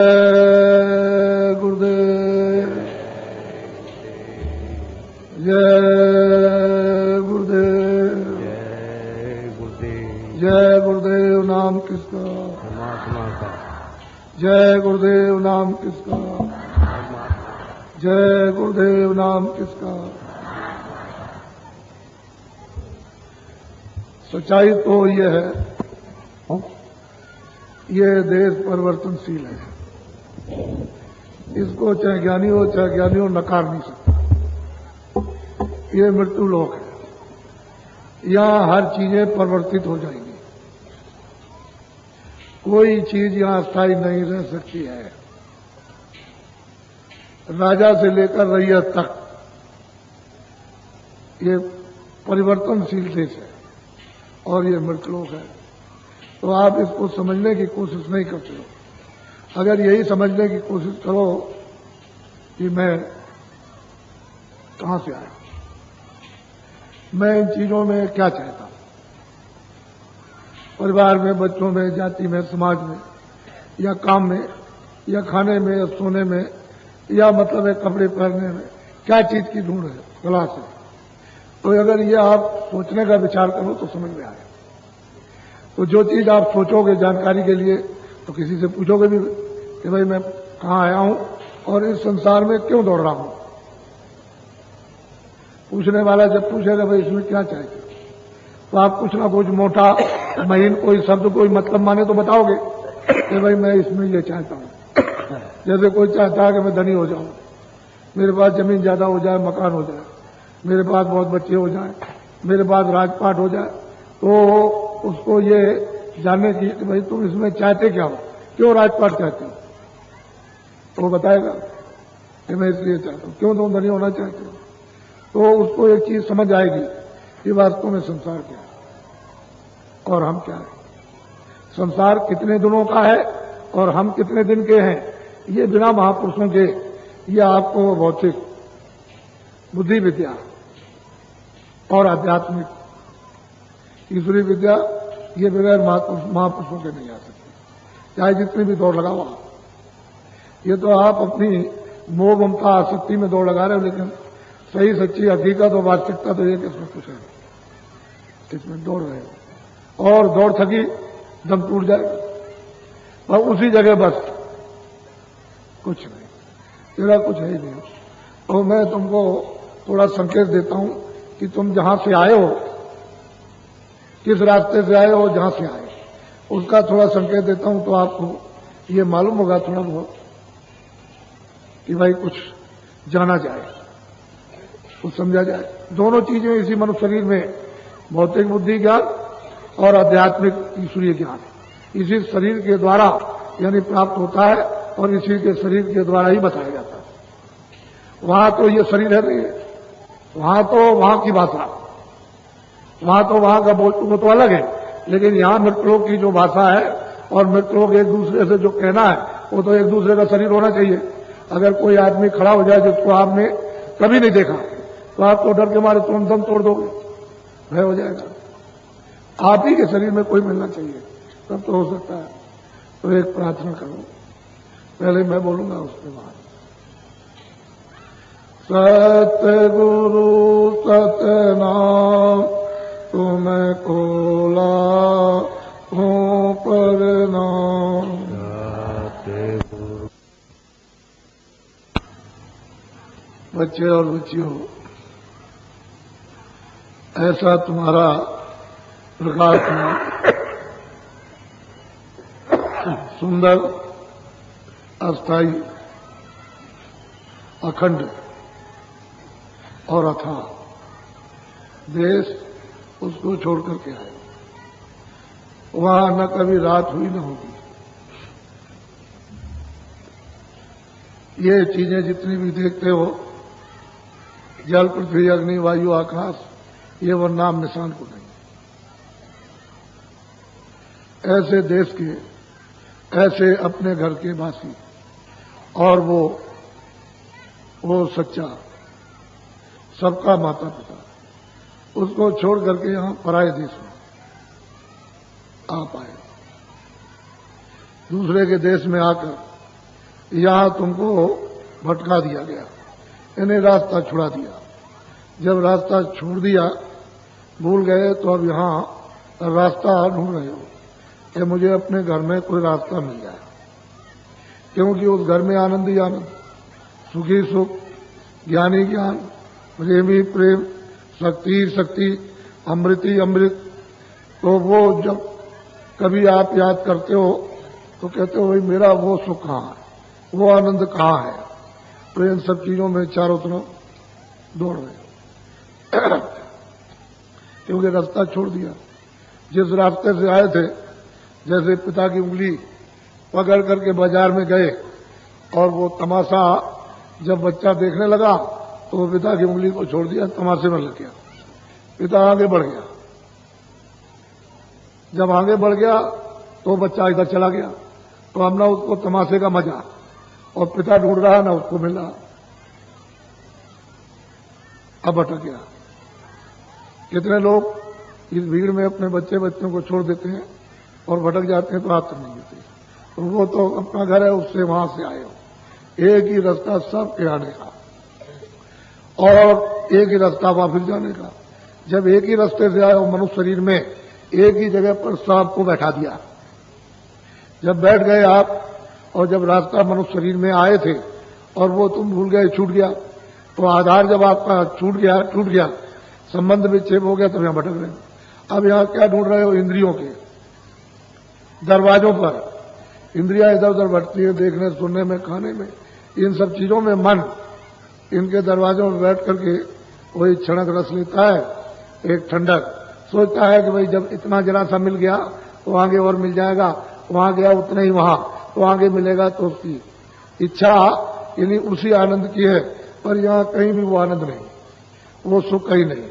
जय गुरुदेव, जय गुरुदेव, जय गुरुदेव। जय गुरुदेव नाम किसका? परमात्मा का। जय गुरुदेव नाम किसका? जय गुरुदेव नाम किसका? सच्चाई तो ये है, ये देश परिवर्तनशील है। इसको चाहे ज्ञानी हो चाहे ज्ञानी हो नकार नहीं सकता। ये मृत्यु लोक है, यहां हर चीजें परिवर्तित हो जाएंगी। कोई चीज यहां स्थायी नहीं रह सकती है। राजा से लेकर रैयत तक ये परिवर्तनशील देश है और ये मृतलोक है। तो आप इसको समझने की कोशिश नहीं करते हो। अगर यही समझने की कोशिश करो कि मैं कहां से आया, मैं इन चीजों में क्या चाहता हूं, परिवार में, बच्चों में, जाति में, समाज में, या काम में, या खाने में, या सोने में, या मतलब है कपड़े पहनने में, क्या चीज की ढूंढ है, तलाश है। तो अगर ये आप सोचने का विचार करो तो समझ में आएगा। तो जो चीज आप सोचोगे जानकारी के लिए, तो किसी से पूछोगे भी कि भाई मैं कहां आया हूं और इस संसार में क्यों दौड़ रहा हूं। पूछने वाला जब पूछेगा भाई इसमें क्या चाहिए, तो आप कुछ ना कुछ मोटा महीन कोई शब्द कोई मतलब माने तो बताओगे कि भाई मैं इसमें ये चाहता हूं। जैसे कोई चाहता है कि मैं धनी हो जाऊं, मेरे पास जमीन ज्यादा हो जाए, मकान हो जाए, मेरे पास बहुत बच्चे हो जाए, मेरे पास राजपाट हो जाए, तो उसको ये जानने की कि भाई तुम इसमें चाहते क्या हो, क्यों राजपाट चाहते हो, तो वो बताएगा कि मैं इसलिए चाहता हूं। क्यों तुम धनी होना चाहते हो, तो उसको एक चीज समझ आएगी कि वास्तव में संसार क्या है और हम क्या है। संसार कितने दिनों का है और हम कितने दिन के हैं, ये बिना महापुरुषों के ये आपको भौतिक बुद्धि विद्या और आध्यात्मिक ईश्वरीय विद्या ये बगैर महापुरुषों के नहीं आ सकती, चाहे जितनी भी दौड़ लगाओ आप। ये तो आप अपनी मोह ममता आसक्ति में दौड़ लगा रहे हो, लेकिन सही सच्ची हकीकत और वास्तविकता तो ये कि इसमें कुछ है, इसमें दौड़ रहे हो और दौड़ थकी दम टूट जाएगा और उसी जगह बस कुछ नहीं, तेरा कुछ है ही नहीं। तो मैं तुमको थोड़ा संकेत देता हूं कि तुम जहां से आए हो, किस रास्ते से आए हो, जहां से आए, उसका थोड़ा संकेत देता हूं तो आपको ये मालूम होगा थोड़ा बहुत कि भाई कुछ जाना जाए, कुछ समझा जाए। दोनों चीजें इसी मनुष्य शरीर में, भौतिक बुद्धि ज्ञान और आध्यात्मिक ईश्वरीय ज्ञान इसी शरीर के द्वारा यानी प्राप्त होता है और इसी के शरीर के द्वारा ही बताया जाता है। वहां तो ये शरीर है नहीं, वहां तो वहां की भाषा, वहां तो वहां का वो तो अलग है, लेकिन यहां मृतलोक की जो भाषा है और मृतलोक एक दूसरे से जो कहना है वो तो एक दूसरे का शरीर होना चाहिए। अगर कोई आदमी खड़ा हो जाए जिसको आपने कभी नहीं देखा तो आप तो डर के मारे तुरंत दम तोड़ दोगे, भय हो जाएगा। आप ही के शरीर में कोई मिलना चाहिए तब तो हो सकता है। तो एक प्रार्थना करो, पहले मैं बोलूंगा उसके बाद। सतगुरु सतनाम तुम्हें खोला हूँ प्रणाम। बच्चे और बच्चियों, ऐसा तुम्हारा प्रकाश में सुंदर, अस्थाई, अखंड और अथाह देश उसको छोड़ करके आए। वहां न कभी रात हुई न होगी। ये चीजें जितनी भी देखते हो, जल, पृथ्वी, अग्नि, वायु, आकाश, ये वो नाम निशान को नहीं। ऐसे देश के, ऐसे अपने घर के वासी और वो सच्चा सबका माता पिता, उसको छोड़ करके यहां पराये देश में आप आए। दूसरे के देश में आकर यहाँ तुमको भटका दिया गया, इन्हें रास्ता छुड़ा दिया। जब रास्ता छोड़ दिया, भूल गए, तो अब यहाँ रास्ता ढूंढ रहे हो कि मुझे अपने घर में कोई रास्ता मिल जाए, क्योंकि उस घर में आनंद ही आनंद, सुखी सुख, ज्ञानी ज्ञान, प्रेमी प्रेम, शक्ति शक्ति, अमृति अमृत। तो वो जब कभी आप याद करते हो तो कहते हो भाई मेरा वो सुख कहाँ है, वो आनंद कहाँ है। तो इन सब चीजों में चारों तरफ दौड़ रहे हो क्योंकि रास्ता छोड़ दिया। जिस रास्ते से आए थे, जैसे पिता की उंगली पकड़ करके बाजार में गए और वो तमाशा जब बच्चा देखने लगा तो वो पिता की उंगली को छोड़ दिया, तमाशे में लग गया। पिता आगे बढ़ गया, जब आगे बढ़ गया तो बच्चा इधर चला गया, तो अब ना उसको तमाशे का मजा, और पिता ढूंढ रहा ना उसको मिला, अब भटक गया। कितने लोग इस भीड़ में अपने बच्चों को छोड़ देते हैं और भटक जाते हैं, तो हाथ नहीं देते। तो वो तो अपना घर है, उससे वहां से आए हो। एक ही रास्ता सबके आने का और एक ही रास्ता वापस जाने का। जब एक ही रास्ते से आए हो मनुष्य शरीर में, एक ही जगह पर सबको बैठा दिया। जब बैठ गए आप और जब रास्ता मनुष्य शरीर में आए थे और वो तुम भूल गए, छूट गया, तो आधार जब आपका टूट गया, संबंध विच्छेद हो गया, तब यहां भटक रहे हो। अब यहां क्या ढूंढ रहे हो? इंद्रियों के दरवाजों पर। इंद्रियां इधर उधर बढ़ती है, देखने सुनने में, खाने में, इन सब चीजों में मन इनके दरवाजों में बैठ करके वही क्षणक रस लेता है, एक ठंडक। सोचता है कि भाई जब इतना जरा सा मिल गया तो आगे और मिल जाएगा, वहां गया उतना ही वहां, तो आगे मिलेगा। तो उसकी इच्छा यानी उसी आनंद की है, पर यहां कहीं भी वो आनंद नहीं, वो सुख कहीं नहीं,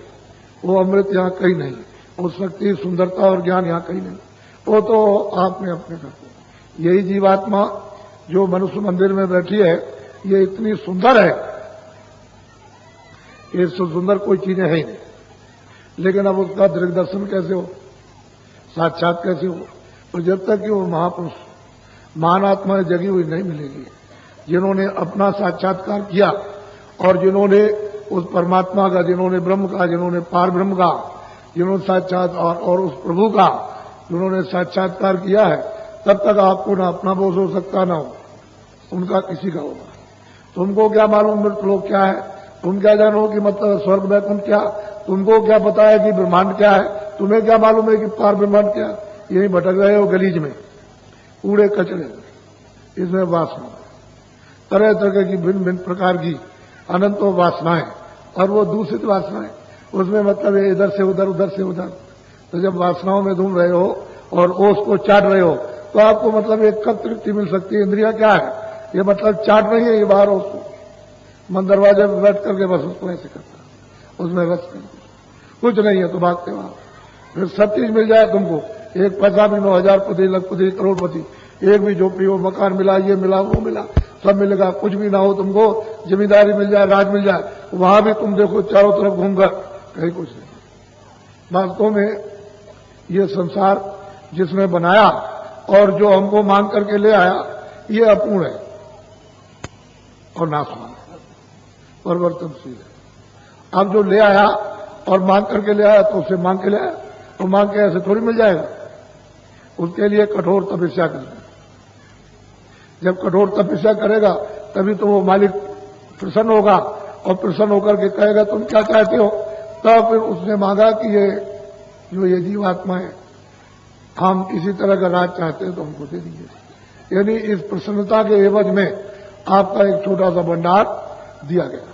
वो अमृत यहां कहीं नहीं, वो शक्ति, सुंदरता और ज्ञान यहां कहीं नहीं। वो तो आपने अपने करते। यही जीवात्मा जो मनुष्य मंदिर में बैठी है, ये इतनी सुंदर है, इससे सुंदर कोई चीजें है ही नहीं। लेकिन अब उसका दृग दर्शन कैसे हो, साक्षात कैसे हो? तो जब तक कि वो महापुरुष, महान आत्माएं जगी हुई नहीं मिलेगी, जिन्होंने अपना साक्षात्कार किया और जिन्होंने उस परमात्मा का, जिन्होंने ब्रह्म का, जिन्होंने पार ब्रह्म का, जिन्होंने साक्षात और उस प्रभु का जिन्होंने साक्षात्कार किया है, तब तक आपको ना अपना बोझ हो सकता ना हो उनका किसी का होगा। तुमको क्या मालूम मृत लोग क्या है? तुम क्या जानो कि मतलब स्वर्ग वैकुंठ क्या? तुमको क्या पता है कि ब्रह्मांड क्या है? तुम्हें क्या मालूम है कि पार ब्रह्मांड क्या? यही भटक रहे हो गलीज में, कूड़े कचरे, इसमें वासना, तरह तरह की भिन्न भिन्न प्रकार की अनंतों वासनाएं, और वो दूषित वासनाएं, उसमें मतलब है इधर से उधर, उधर से उधर। तो जब वासनाओं में घूम रहे हो और ओस को चाट रहे हो, तो आपको मतलब एक कब तृप्ति मिल सकती है? इंद्रिया क्या है? ये मतलब चाट नहीं है, ये बाहर उसको मन दरवाजे में बैठ करके बस उसको ऐसे करता, उसमें रस नहीं, कुछ नहीं है, तो भागते वहां। फिर सब चीज मिल जाए तुमको, एक पैसा भी नो, 1000पति, लखपति, करोड़पति, एक भी झोपड़ी हो, मकान मिला, ये मिला, वो मिला, सब मिलेगा। कुछ भी ना हो तुमको, जिम्मेदारी मिल जाए, राज मिल जाए, वहां भी तुम देखो चारों तरफ घूमकर, कहीं कुछ नहीं। वास्तव में ये संसार जिसने बनाया और जो हमको मांग करके ले आया, ये अपूर्ण है और नाशवान है, परिवर्तनशील है। अब जो ले आया और मांग करके ले आया, तो उसे मांग के ले आया, तो मांग के ऐसे थोड़ी मिल जाएगा। उसके लिए कठोर तपस्या करनी। जब कठोर तपस्या करेगा तभी तो वो मालिक प्रसन्न होगा, और प्रसन्न होकर के कहेगा तुम क्या चाहते हो? तब फिर उसने मांगा कि ये जीवात्मा है, हम इसी तरह का राज चाहते हैं तो हमको दे दीजिए। यानी इस प्रसन्नता के एवज में आपका एक छोटा सा भंडार दिया गया,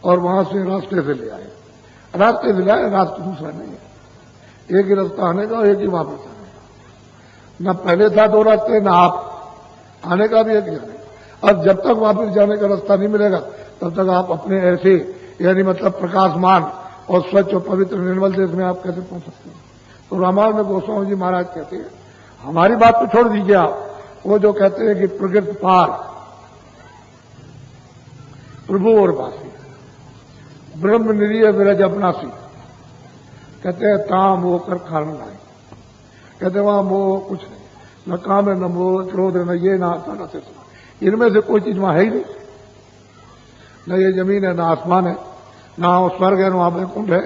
और वहां से रास्ते से ले आए, रास्ते से ले आए, रास्ता दूसरा नहीं है, एक ही रास्ता आने का, एक ही वापस आने का। न पहले था दो रास्ते, न आप आने का भी एक जाने का। अब जब तक वापस जाने का रास्ता नहीं मिलेगा, तब तक आप अपने ऐसे यानी मतलब प्रकाशमान और स्वच्छ और पवित्र निर्मल देश में आप कैसे पहुंच सकते हैं? तो रामायण में गोस्वामी जी महाराज कहते हैं, हमारी बात तो छोड़ दीजिए आप, वो जो कहते हैं कि प्रकृति पार प्रभु और वासी, ब्रह्म निरीय विरज अपनासी, कहते हैं ताम वो कर कारण नहीं, कहते वहां मोह कुछ नहीं, न काम है, न मोह, क्रोध, न ये, न आता, न से। इनमें से कोई चीज वहां है ही नहीं। न ये जमीन है, न आसमान है, ना वो स्वर्ग है, न वहां वैकुंठ है,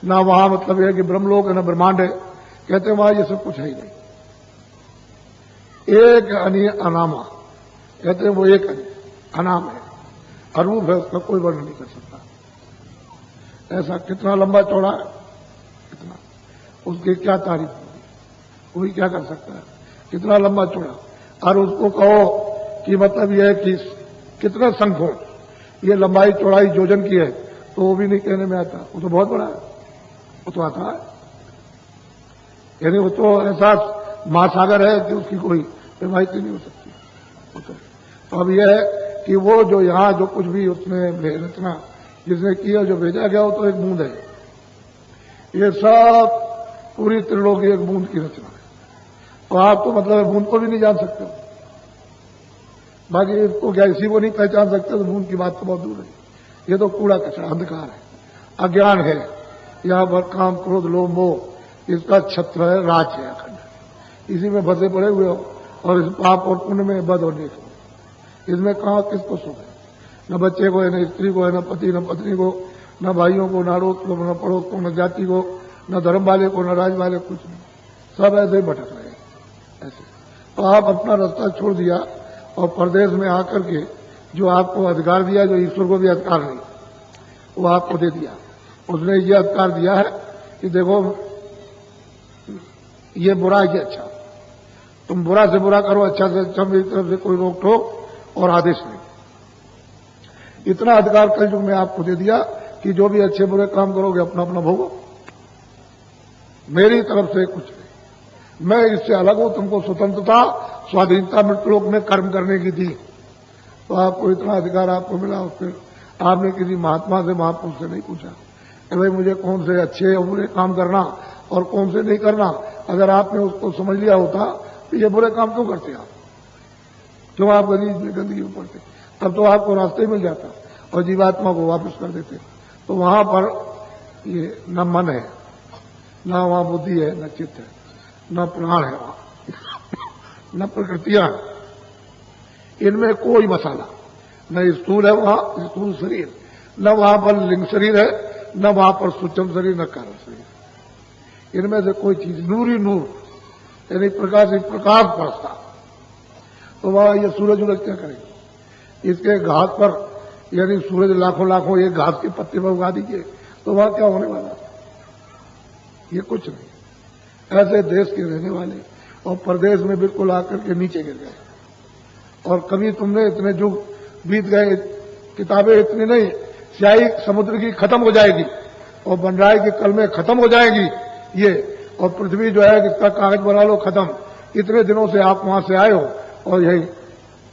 ना वहां मतलब यह कि ब्रह्मलोक है, न ब्रह्मांड है। कहते हैं वहां ये सब कुछ है ही नहीं। एक अनामा, कहते हैं वो एक अनाम है, अरूप है, उसका कोई वर्णन नहीं कर सकता। ऐसा कितना लंबा चौड़ा है, कितना, उसकी क्या तारीफ होगी, कोई क्या कर सकता है, कितना लंबा चौड़ा। और उसको कहो कि मतलब यह है कि कितने संख्यों ये लंबाई चौड़ाई योजन की है, तो वो भी नहीं कहने में आता। वो तो बहुत बड़ा है, वो तो आता है, यानी वो तो ऐसा महासागर है कि उसकी कोई हिमायती नहीं हो सकती। वो तो अब यह है कि वो जो यहां जो कुछ भी उसने रचना जिसने किया, जो भेजा गया, वो तो एक बूंद है। ये सब पूरी त्रिलोकी एक बूंद की रचना है। तो आप तो मतलब बूंद को भी नहीं जान सकते, बाकी इसको क्या इसी को नहीं पहचान सकते, तो बूंद की बात तो बहुत दूर है। ये तो कूड़ा कचरा, अंधकार है, अज्ञान है। यहां पर काम, क्रोध, लोभ, मोह इसका छत्र है, राज है अखंड। इसी में फंसे पड़े हुए हो, और इस पाप और पुण्य में, बद और नेक में, इसमें कहां किसको सुख है? न बच्चे को है, न स्त्री को है, न पति, न पत्नी को, न भाइयों को, न अड़ोस को, न पड़ोस को, न जाति को, न धर्म वाले को, न राज वाले, कुछ नहीं। सब ऐसे ही भटक रहे हैं ऐसे। तो आप अपना रास्ता छोड़ दिया और परदेश में आकर के जो आपको अधिकार दिया, जो ईश्वर को भी अधिकार नहीं, वो आपको दे दिया। उसने ये अधिकार दिया है कि देखो ये बुरा है, ये अच्छा, तुम बुरा से बुरा करो, अच्छा से अच्छा, मेरी तरफ से कोई रोक टोक और आदेश नहीं। इतना अधिकार कलयुग में आपको दे दिया कि जो भी अच्छे बुरे काम करोगे अपना अपना भोगो, मेरी तरफ से कुछ नहीं। मैं इससे अलग हूं, तुमको स्वतंत्रता, स्वाधीनता मृत्युलोक में कर्म करने की दी। तो आपको इतना अधिकार आपको मिला, और फिर आपने किसी महात्मा से, महापुरुष से नहीं पूछा कि भाई मुझे कौन से अच्छे और बुरे काम करना और कौन से नहीं करना। अगर आपने उसको समझ लिया होता तो ये बुरे काम क्यों करते आप, क्यों आप गंदगी में पड़ते, तब तो आपको रास्ते मिल जाता और जीवात्मा को वापस कर देते। तो वहां पर ये न मन है, न वहां बुद्धि है, न चित्त है, न प्राण है वहां, न प्रकृतियां, इनमें कोई मसाला न स्थूल है, वहां स्थूल शरीर, न वहां पर लिंग शरीर है, न वहां पर सूक्ष्म शरीर, न कारण शरीर। इनमें से कोई चीज, नूर ही नूर, यानी प्रकाश ही प्रकाश बरसता। तो वहां ये सूरज उलट क्या करेगा? इसके घास पर, यानी सूरज लाखों लाखों एक घास के पत्ते पर उगा दीजिए, तो वहां क्या होने वाला? ये कुछ नहीं। ऐसे देश के रहने वाले और प्रदेश में बिल्कुल आकर के नीचे गिर गए। और कभी तुमने इतने युग बीत गए, किताबें इतनी नहीं, स्याही समुद्र की खत्म हो जाएगी और बनराई की कलमें खत्म हो जाएगी ये, और पृथ्वी जो है इसका कागज बना लो खत्म। इतने दिनों से आप वहां से आए हो और यही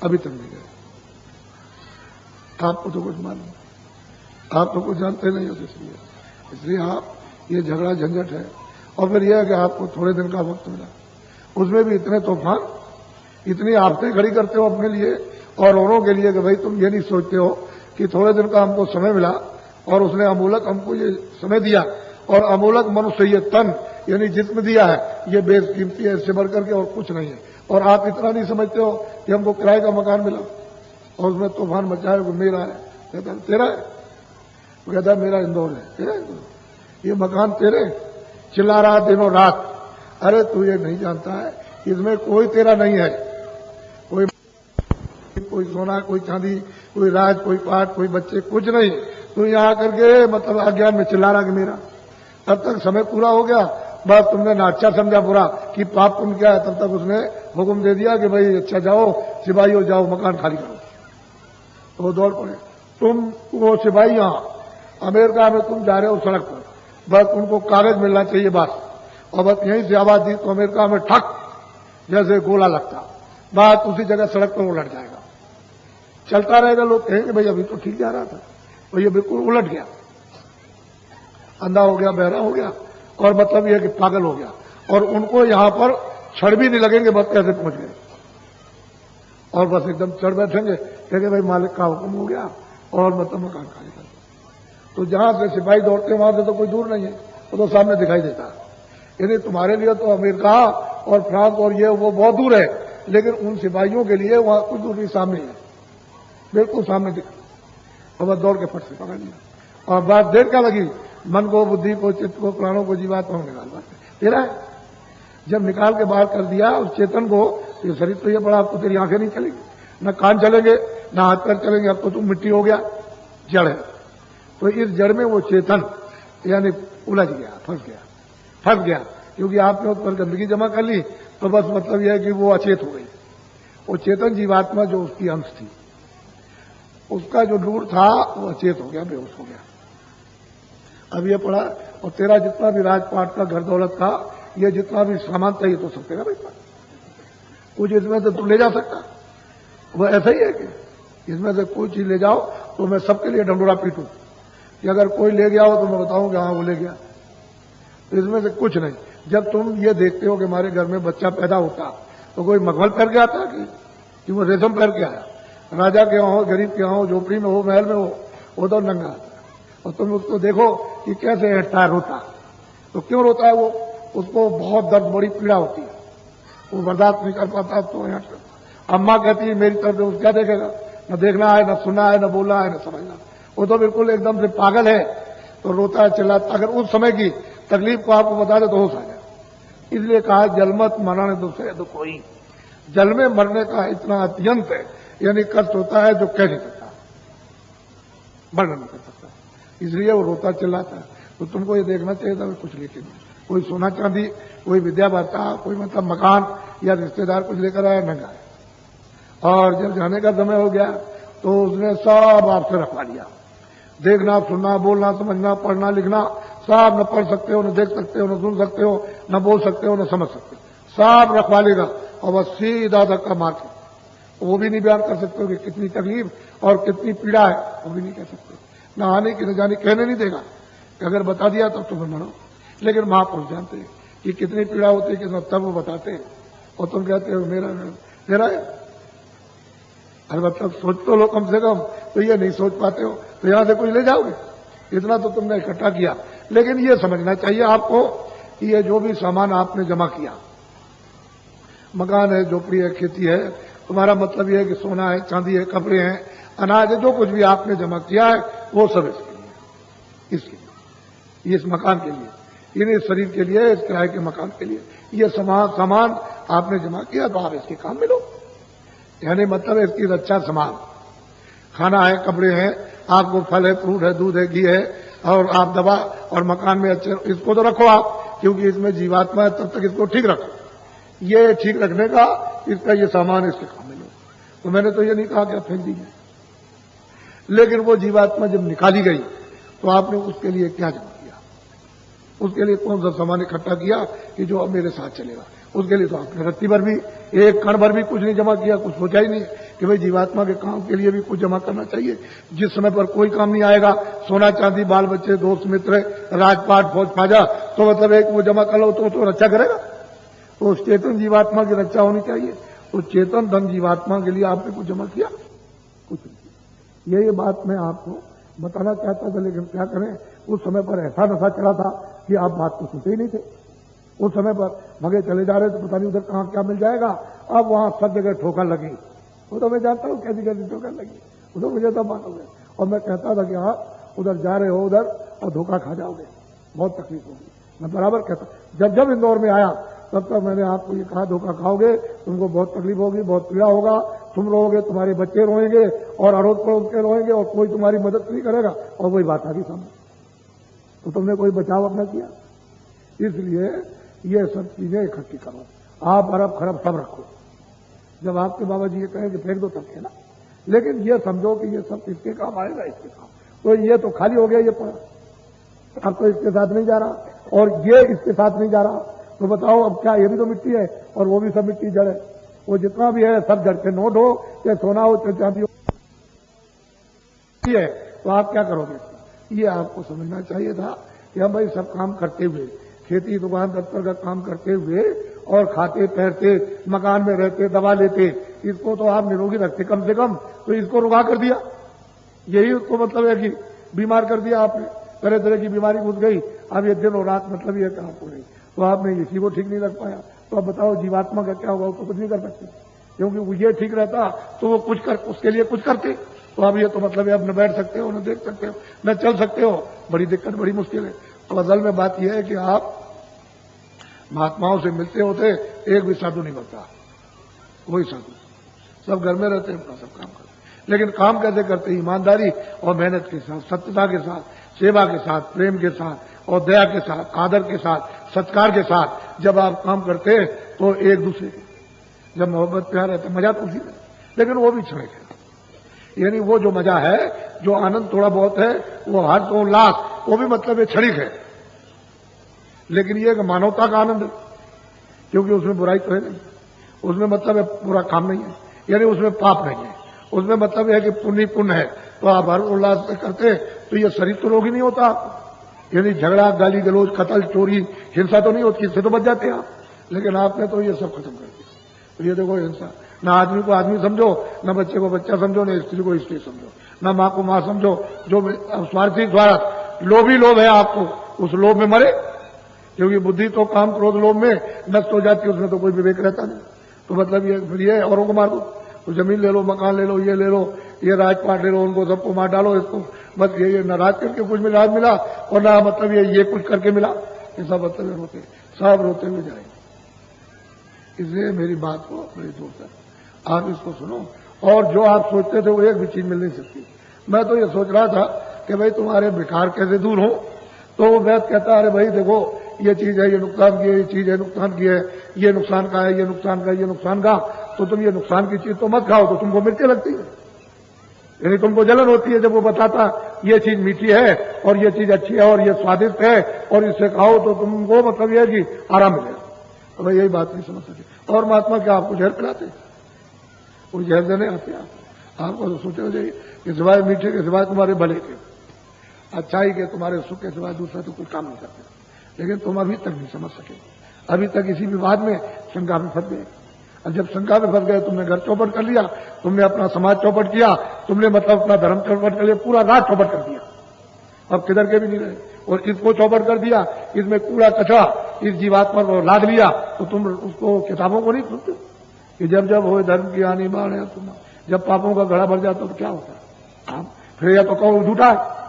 अभी तक नहीं गए। आपको तो कुछ मालूम, आप तो कुछ जानते नहीं हो, इसलिए आप ये झगड़ा झंझट है। और फिर यह है कि आपको थोड़े दिन का वक्त मिला, उसमें भी इतने तूफान, इतनी आफतें खड़ी करते हो अपने लिए और औरों के लिए कि भाई तुम ये नहीं सोचते हो कि थोड़े दिन का हमको समय मिला और उसने अमूलक हमको ये समय दिया, और अमूलक मनुष्य ये तन यानी जिस्म दिया है, ये बेशकीमती है, इससे बढ़कर के और कुछ नहीं है। और आप इतना नहीं समझते हो कि हमको किराए का मकान मिला और उसमें तूफान मचाया, वो मेरा है। कहता तेरा है? वो कहता मेरा इंदौर है। तेरा है? ये मकान तेरे? चिल्ला रहा दिनों रात। अरे तू ये नहीं जानता है, इसमें कोई तेरा नहीं है, कोई सोना, कोई चांदी, कोई राज, कोई पाठ, कोई बच्चे, कुछ नहीं। तू यहां करके मतलब अज्ञान में चिल्ला रहा कि मेरा। तब तक समय पूरा हो गया, बस तुमने ना अच्छा समझा बुरा कि पाप पुण्य क्या है, तब तक उसने हुक्म दे दिया कि भाई अच्छा जाओ सिपाही हो जाओ, मकान खाली करो। तो वो दौड़ पड़े। तुम वो सिपाही यहां अमेरिका में तुम जा रहे हो सड़क पर, बस उनको कागज मिलना चाहिए बस, और बस यहीं से आवाज दी तो अमेरिका में ठक जैसे गोला लगता, बात उसी जगह सड़क पर उलट जाएगा। चलता रहेगा, लोग कहेंगे भाई अभी तो ठीक जा रहा था, और ये बिल्कुल उलट गया, अंधा हो गया, बहरा हो गया, और मतलब यह कि पागल हो गया। और उनको यहां पर छड़ भी नहीं लगेंगे, बस कैसे पहुंच गए, और बस एकदम चढ़ बैठेंगे, कहेंगे भाई मालिक का हुक्म हो गया और मतलब मकान खाली कर। तो जहां से सिपाही दौड़ते वहां से तो कोई दूर नहीं है, वो तो सामने दिखाई देता है। यानी तुम्हारे लिए तो अमेरिका और फ्रांस और ये वो बहुत दूर है, लेकिन उन सिपाहियों के लिए वहां कुछ दूर नहीं, सामने है। बिल्कुल सामने दिखा और वह दौड़ के फट से पकड़ लिया। और बात देर क्या लगी, मन को, बुद्धि को, चित्त को, प्राणों को, जीवात्मा को निकाल बात तेरा है। जब निकाल के बाहर कर दिया उस चेतन को, ये शरीर तो ये बड़ा, आपको तेरी आंखें नहीं चलेंगी, न कान चलेंगे, न हाथ पैर चलेंगे, अब तो तुम मिट्टी हो गया, जड़ है। तो इस जड़ में वो चेतन यानी उलझ गया, फंस गया, क्योंकि आपने उस पर गंदगी जमा कर ली, तो बस मतलब यह है कि वो अचेत हो गई। वो चेतन जीवात्मा जो उसकी अंश थी, उसका जो नूर था वो अचेत हो गया, बेहोश हो गया। अब ये पड़ा, और तेरा जितना भी राजपाट का, घर दौलत का, ये जितना भी सामान था, ये तो सब तेरा भाई, कुछ इसमें से तू ले जा सकता। वो ऐसा ही है कि इसमें से कोई चीज ले जाओ तो मैं सबके लिए ढंडोरा पीटूं कि अगर कोई ले गया हो तो मैं बताऊं कि हाँ वो ले गया। तो इसमें से कुछ नहीं। जब तुम ये देखते हो कि हमारे घर में बच्चा पैदा होता तो कोई मखमल पहन के आता कि वो रेशम पहन के आया, राजा के यहाँ हो, गरीब के यहाँ हो, झोपड़ी में हो, महल में हो, वो तो नंगा आता। और तुम उसको देखो कि कैसे हटता है, रोता। तो क्यों रोता है वो? उसको बहुत दर्द, बड़ी पीड़ा होती है, वो बर्दाश्त नहीं कर पाता। तो अम्मा कहती है मेरी तरफ से, उसको क्या देखेगा? न देखना है, न सुनना है, न बोलना है, न समझना। वो तो बिल्कुल एकदम से पागल है, तो रोता है, चिल्लाता। अगर उस समय की तकलीफ को आपको बता दे तो होश आ जाए। इसलिए कहा जलमत मरने दूसरे तो कोई, जल में मरने का इतना अत्यंत है, यानी कष्ट होता है जो कह नहीं सकता, वर्णन नहीं कर सकता। इसलिए वो रोता चिल्लाता है। तो तुमको ये देखना चाहिए था कुछ लेके नहीं, कोई सोना चांदी, कोई विद्या भत्ता, कोई मतलब मकान या रिश्तेदार कुछ लेकर आया, नंगा है। और जब जाने का समय हो गया तो उसने सब आपसे रखवा लिया। देखना, सुनना, बोलना, समझना, पढ़ना, लिखना सब न पढ़ सकते हो, न देख सकते हो, न सुन सकते हो, न बोल सकते हो, न समझ सकते हो, सब रखवा लेगा। और बस सीधा धक्का मार के वो भी नहीं बयान कर सकते हो कि कितनी तकलीफ और कितनी पीड़ा है, वो भी नहीं कह सकते। न आने की न जाने, कहने नहीं देगा कि अगर बता दिया तब तुम्हें मरो। लेकिन महापुरुष जानते हैं कि कितनी पीड़ा होती है, कि तब वो बताते हैं। और तुम कहते हो मेरा है। अरे मतलब सोच तो लो कम से कम, तो ये नहीं सोच पाते हो, तो यहां से कुछ ले जाओगे? इतना तो तुमने इकट्ठा किया। लेकिन ये समझना चाहिए आपको कि ये जो भी सामान आपने जमा किया, मकान है, झोपड़ी है, खेती है, तुम्हारा मतलब ये है कि सोना है, चांदी है, कपड़े हैं, अनाज है, जो कुछ भी आपने जमा किया है वो सब इसके लिए, इसके लिए, इस मकान के लिए, इस शरीर के लिए, इस किराए के मकान के लिए, ये सामान आपने जमा किया तो आप इसके काम में लो। यानी मतलब इसकी रक्षा सामान, खाना है, कपड़े हैं, आपको फल है, फ्रूट है, दूध है, घी है, और आप दवा और मकान में अच्छे, इसको तो रखो आप, क्योंकि इसमें जीवात्मा है, तब तक इसको ठीक रखो। ये ठीक रखने का इसका ये सामान इसके काम में लो। तो मैंने तो ये नहीं कहा कि आप फेंक दीजिए, लेकिन वो जीवात्मा जब निकाली गई तो आपने उसके लिए क्या जमा किया? उसके लिए कौन सा सामान इकट्ठा किया कि जो अब मेरे साथ चलेगा? उसके लिए तो आपने रत्ती भर भी, एक कण भर भी कुछ नहीं जमा किया, कुछ सोचा ही नहीं कि भाई जीवात्मा के काम के लिए भी कुछ जमा करना चाहिए। जिस समय पर कोई काम नहीं आएगा, सोना चांदी, बाल बच्चे, दोस्त मित्र, राजपाट, फौज फाजा, तो मतलब एक वो जमा कर लो तो रक्षा करेगा। तो उस चेतन जीवात्मा की रक्षा होनी चाहिए। तो चेतन धन जीवात्मा के लिए आपने कुछ जमा किया? कुछ नहीं। ये बात मैं आपको बताना चाहता था, लेकिन क्या करें, उस समय पर ऐसा नशा चला था कि आप बात को सुनते ही नहीं थे। उस समय पर भगे चले जा रहे तो पता नहीं उधर कहां क्या मिल जाएगा। अब वहां सब जगह ठोकर लगी, वो तो मैं जानता हूं कैसी कैसी ठोकर लगी, वो तो मुझे तो मालूम है। और मैं कहता था कि आप उधर जा रहे हो उधर और धोखा खा जाओगे, बहुत तकलीफ होगी। मैं बराबर कहता, जब इंदौर में आया तब तक मैंने आपको ये कहा धोखा खाओगे, तुमको बहुत तकलीफ होगी, बहुत पीड़ा होगा, तुम रोओगे, तुम्हारे बच्चे रोएंगे और अड़ोस पड़ोस के रोएंगे और कोई तुम्हारी मदद नहीं करेगा। और वही बात आ गई सामने, तो तुमने कोई बचाव अपना किया। इसलिए ये सब चीजें इकट्ठी करो, आप अरब खरब सब रखो। जब आपके बाबा जी ये कहें कि फेंक दो तब है ना, लेकिन ये समझो कि ये सब किसके काम आएगा, इसके काम। तो ये तो खाली हो गया, ये पड़ा, अब तो इसके साथ नहीं जा रहा और ये इसके साथ नहीं जा रहा। तो बताओ अब क्या, ये भी तो मिट्टी है और वो भी सब मिट्टी जड़ है। वो जितना भी है सब जड़ के, नोट हो चाहे सोना हो चाहे चांदी हो, है। तो आप क्या करोगे? ये आपको समझना चाहिए था कि हम भाई सब काम करते हुए, खेती दुकान दफ्तर का काम करते हुए और खाते पहनते, मकान में रहते, दवा लेते, इसको तो आप निरोगी रखते कम से कम, तो इसको रुका कर दिया। यही उसको मतलब है कि बीमार कर दिया आपने, तरह तरह की बीमारी घुस गई। अब ये दिन और रात मतलब ये कहा आपको नहीं, तो आपने इसी को ठीक नहीं रख पाया। तो अब बताओ जीवात्मा का क्या होगा? उसको कुछ नहीं कर सकते, क्योंकि वो ये ठीक रहता तो वो कुछ कर, उसके लिए कुछ करते। तो अब ये तो मतलब है अब न बैठ सकते हो, न देख सकते हो, न चल सकते हो, बड़ी दिक्कत, बड़ी मुश्किल है। तो असल में बात यह है कि आप महात्माओं से मिलते होते, एक भी साधु नहीं बनता, कोई साधु, सब घर में रहते हैं, अपना सब काम करते। लेकिन काम कैसे करते? ईमानदारी और मेहनत के साथ, सत्यता के साथ, सेवा के साथ, प्रेम के साथ और दया के साथ, आदर के साथ, सत्कार के साथ जब आप काम करते हैं तो एक दूसरे के जब मोहब्बत प्यार रहता है, मजा तो उसी में, लेकिन वो भी क्षणिक है। यानी वो जो मजा है, जो आनंद थोड़ा बहुत है, वो हर्ष उल्लास, वो भी मतलब ये क्षणिक है। लेकिन ये एक मानवता का आनंद है, क्योंकि उसमें बुराई तो है नहीं, उसमें मतलब है पूरा काम नहीं है, यानी उसमें पाप नहीं है, उसमें मतलब यह है कि पुण्य पुण्य है। तो आप हर उल्लास से करते तो ये शरीर तो रोगी नहीं होता, यानी झगड़ा, गाली गलौज, कत्ल, चोरी, हिंसा तो नहीं होती, इससे तो बच जाते हैं आप। लेकिन आपने तो ये सब खत्म कर दिया। तो ये देखो हिंसा, ना आदमी को आदमी समझो, ना बच्चे को बच्चा समझो, ना स्त्री को स्त्री समझो, ना माँ को माँ समझो। जो स्वार्थी स्वार्थ, लोभी लोभ है आपको, उस लोभ में मरे, क्योंकि बुद्धि तो काम क्रोध लोभ में नष्ट हो जाती है, उसमें तो कोई विवेक रहता नहीं। तो मतलब ये औरों को मार दो, तो जमीन ले लो, मकान ले लो, ये ले लो, ये राजपाट ले लो, उनको सबको मार डालो, इसको बस ये न राज करके कुछ मिला मिला और ना मतलब ये कुछ करके मिला, ऐसा मतलब रोते, सब रोते हुए जाएंगे। इसलिए मेरी बात को बड़ी दूर तक आप इसको सुनो, और जो आप सोचते थे वो एक भी चीज मिल नहीं सकती। मैं तो ये सोच रहा था कि भाई तुम्हारे विकार कैसे दूर हो, तो वैद कहता अरे भाई देखो ये चीज है, ये नुकसान की है, ये चीज है नुकसान की है, ये नुकसान का है, ये नुकसान का, ये नुकसान का, तो तुम ये नुकसान की चीज तो मत खाओ, तो तुमको मिर्ची लगती है, यानी तुमको जलन होती है जब वो बताता ये चीज मीठी है और ये चीज अच्छी है और ये स्वादिष्ट है और इसे खाओ तो तुमको मतलब यह कि आराम मिलेगा। तो भाई यही बात नहीं समझ सके। और महात्मा क्या आपको जहर पिलाते? कोई जहर देने आते आपको तो सोचना चाहिए कि सिवाय मीठे के, सिवाय तुम्हारे भले के, अच्छाई के, तुम्हारे सुख के सिवाय दूसरा तो कोई काम नहीं करते। लेकिन तुम अभी तक नहीं समझ सके, अभी तक इसी विवाद में शंका में फंस गए। और जब शंका में फंस गए, तुमने घर चौपट कर लिया, तुमने अपना समाज चौपट किया, तुमने मतलब अपना धर्म चौपट कर लिया, पूरा राज चौपट कर दिया, अब किधर के भी नहीं रहे। और इसको चौपट कर दिया, इसमें कूड़ा कचरा इस जीवात्मा को लाद लिया, तो तुम उसको किताबों को नहीं सुनते कि जब जब हो धर्म की हानि बाण है, तुम जब पापों का घड़ा भर जाता तो क्या होता है? फिर या तो कहो झूठा है,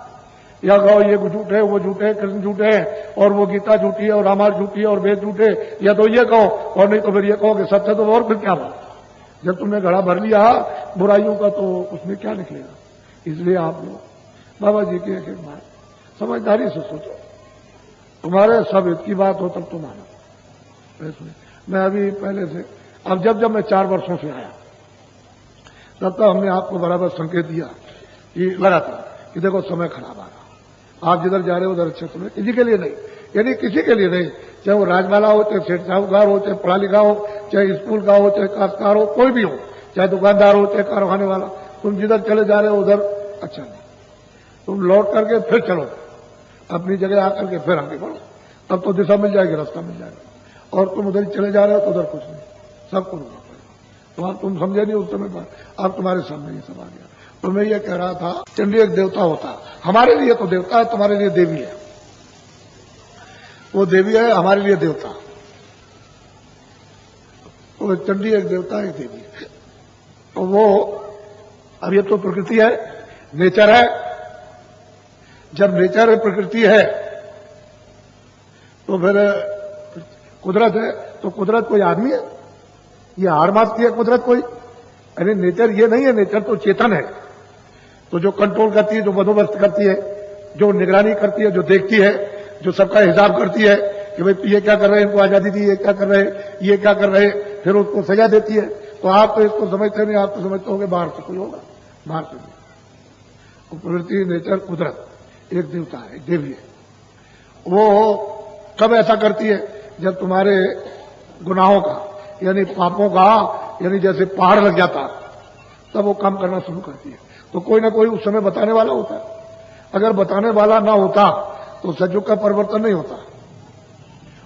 या कहो ये झूठे, वो झूठे, कृष्ण झूठे हैं, और वो गीता झूठी है, और रामायण झूठी है, और वेद झूठे, या तो ये कहो, और नहीं तो फिर ये कहो कि सच है। तो और फिर क्या बात? जब तुमने घड़ा भर लिया बुराइयों का, तो उसमें क्या निकलेगा? इसलिए आप लोग बाबा जी की एक एक बात समझदारी से सोचो, तुम्हारे सब हित की बात हो तब तो मानो। मैं अभी पहले से, अब जब मैं 4 वर्षों से आया, तब तक हमने आपको बराबर संकेत दिया कि लगातार कि देखो समय खराब आ रहा, आप जिधर जा रहे हो उधर अच्छे समय, किसी के लिए नहीं, यानी किसी के लिए नहीं, चाहे वो राजवाला हो, चाहे सेठ साहूकार हो, चाहे पढ़ा लिखा हो, चाहे स्कूल का हो, चाहे काश्तकार हो, कोई भी हो, चाहे दुकानदार हो, चाहे कारखाने वाला, तुम जिधर चले जा रहे हो उधर अच्छा नहीं। तुम लौट करके फिर चलो, अपनी जगह आकर के फिर आगे बढ़ो, तब तो दिशा मिल जाएगी, रास्ता मिल जाएगा। और तुम उधर चले जा रहे हो तो उधर कुछ नहीं, सबको रुकना पड़ेगा। तो आप तुम समझे नहीं उस समय पर, अब तुम्हारे सामने ये सब आ गया। तो मैं ये कह रहा था, चंडी एक देवता होता, हमारे लिए तो देवता है, तुम्हारे लिए देवी है। वो देवी है, हमारे लिए देवता। वो चंडी एक देवता है, एक देवी है। तो वो अब ये तो प्रकृति है, नेचर है। जब नेचर है, प्रकृति है, तो फिर कुदरत है। तो कुदरत कोई आदमी है? ये हार मानती है कुदरत कोई? अरे नेचर ये नहीं है, नेचर तो चेतन है। तो जो कंट्रोल करती है, जो बंदोबस्त करती है, जो निगरानी करती है, जो देखती है, जो सबका हिसाब करती है कि भाई ये क्या कर रहे हैं, इनको आजादी दी, ये क्या कर रहे हैं, ये क्या कर रहे हैं, फिर उसको सजा देती है। तो आप तो इसको समझते नहीं, आप तो समझते होंगे बाहर से कोई होगा, बाहर से नहीं। तो प्रकृति, नेचर, कुदरत एक देवता है, एक देवी है। वो कब ऐसा करती है? जब तुम्हारे गुनाहों का, यानी पापों का, यानी जैसे पहाड़ लग जाता, तब वो काम करना शुरू करती है। तो कोई ना कोई उस समय बताने वाला होता है। अगर बताने वाला ना होता तो सतयुग का परिवर्तन नहीं होता,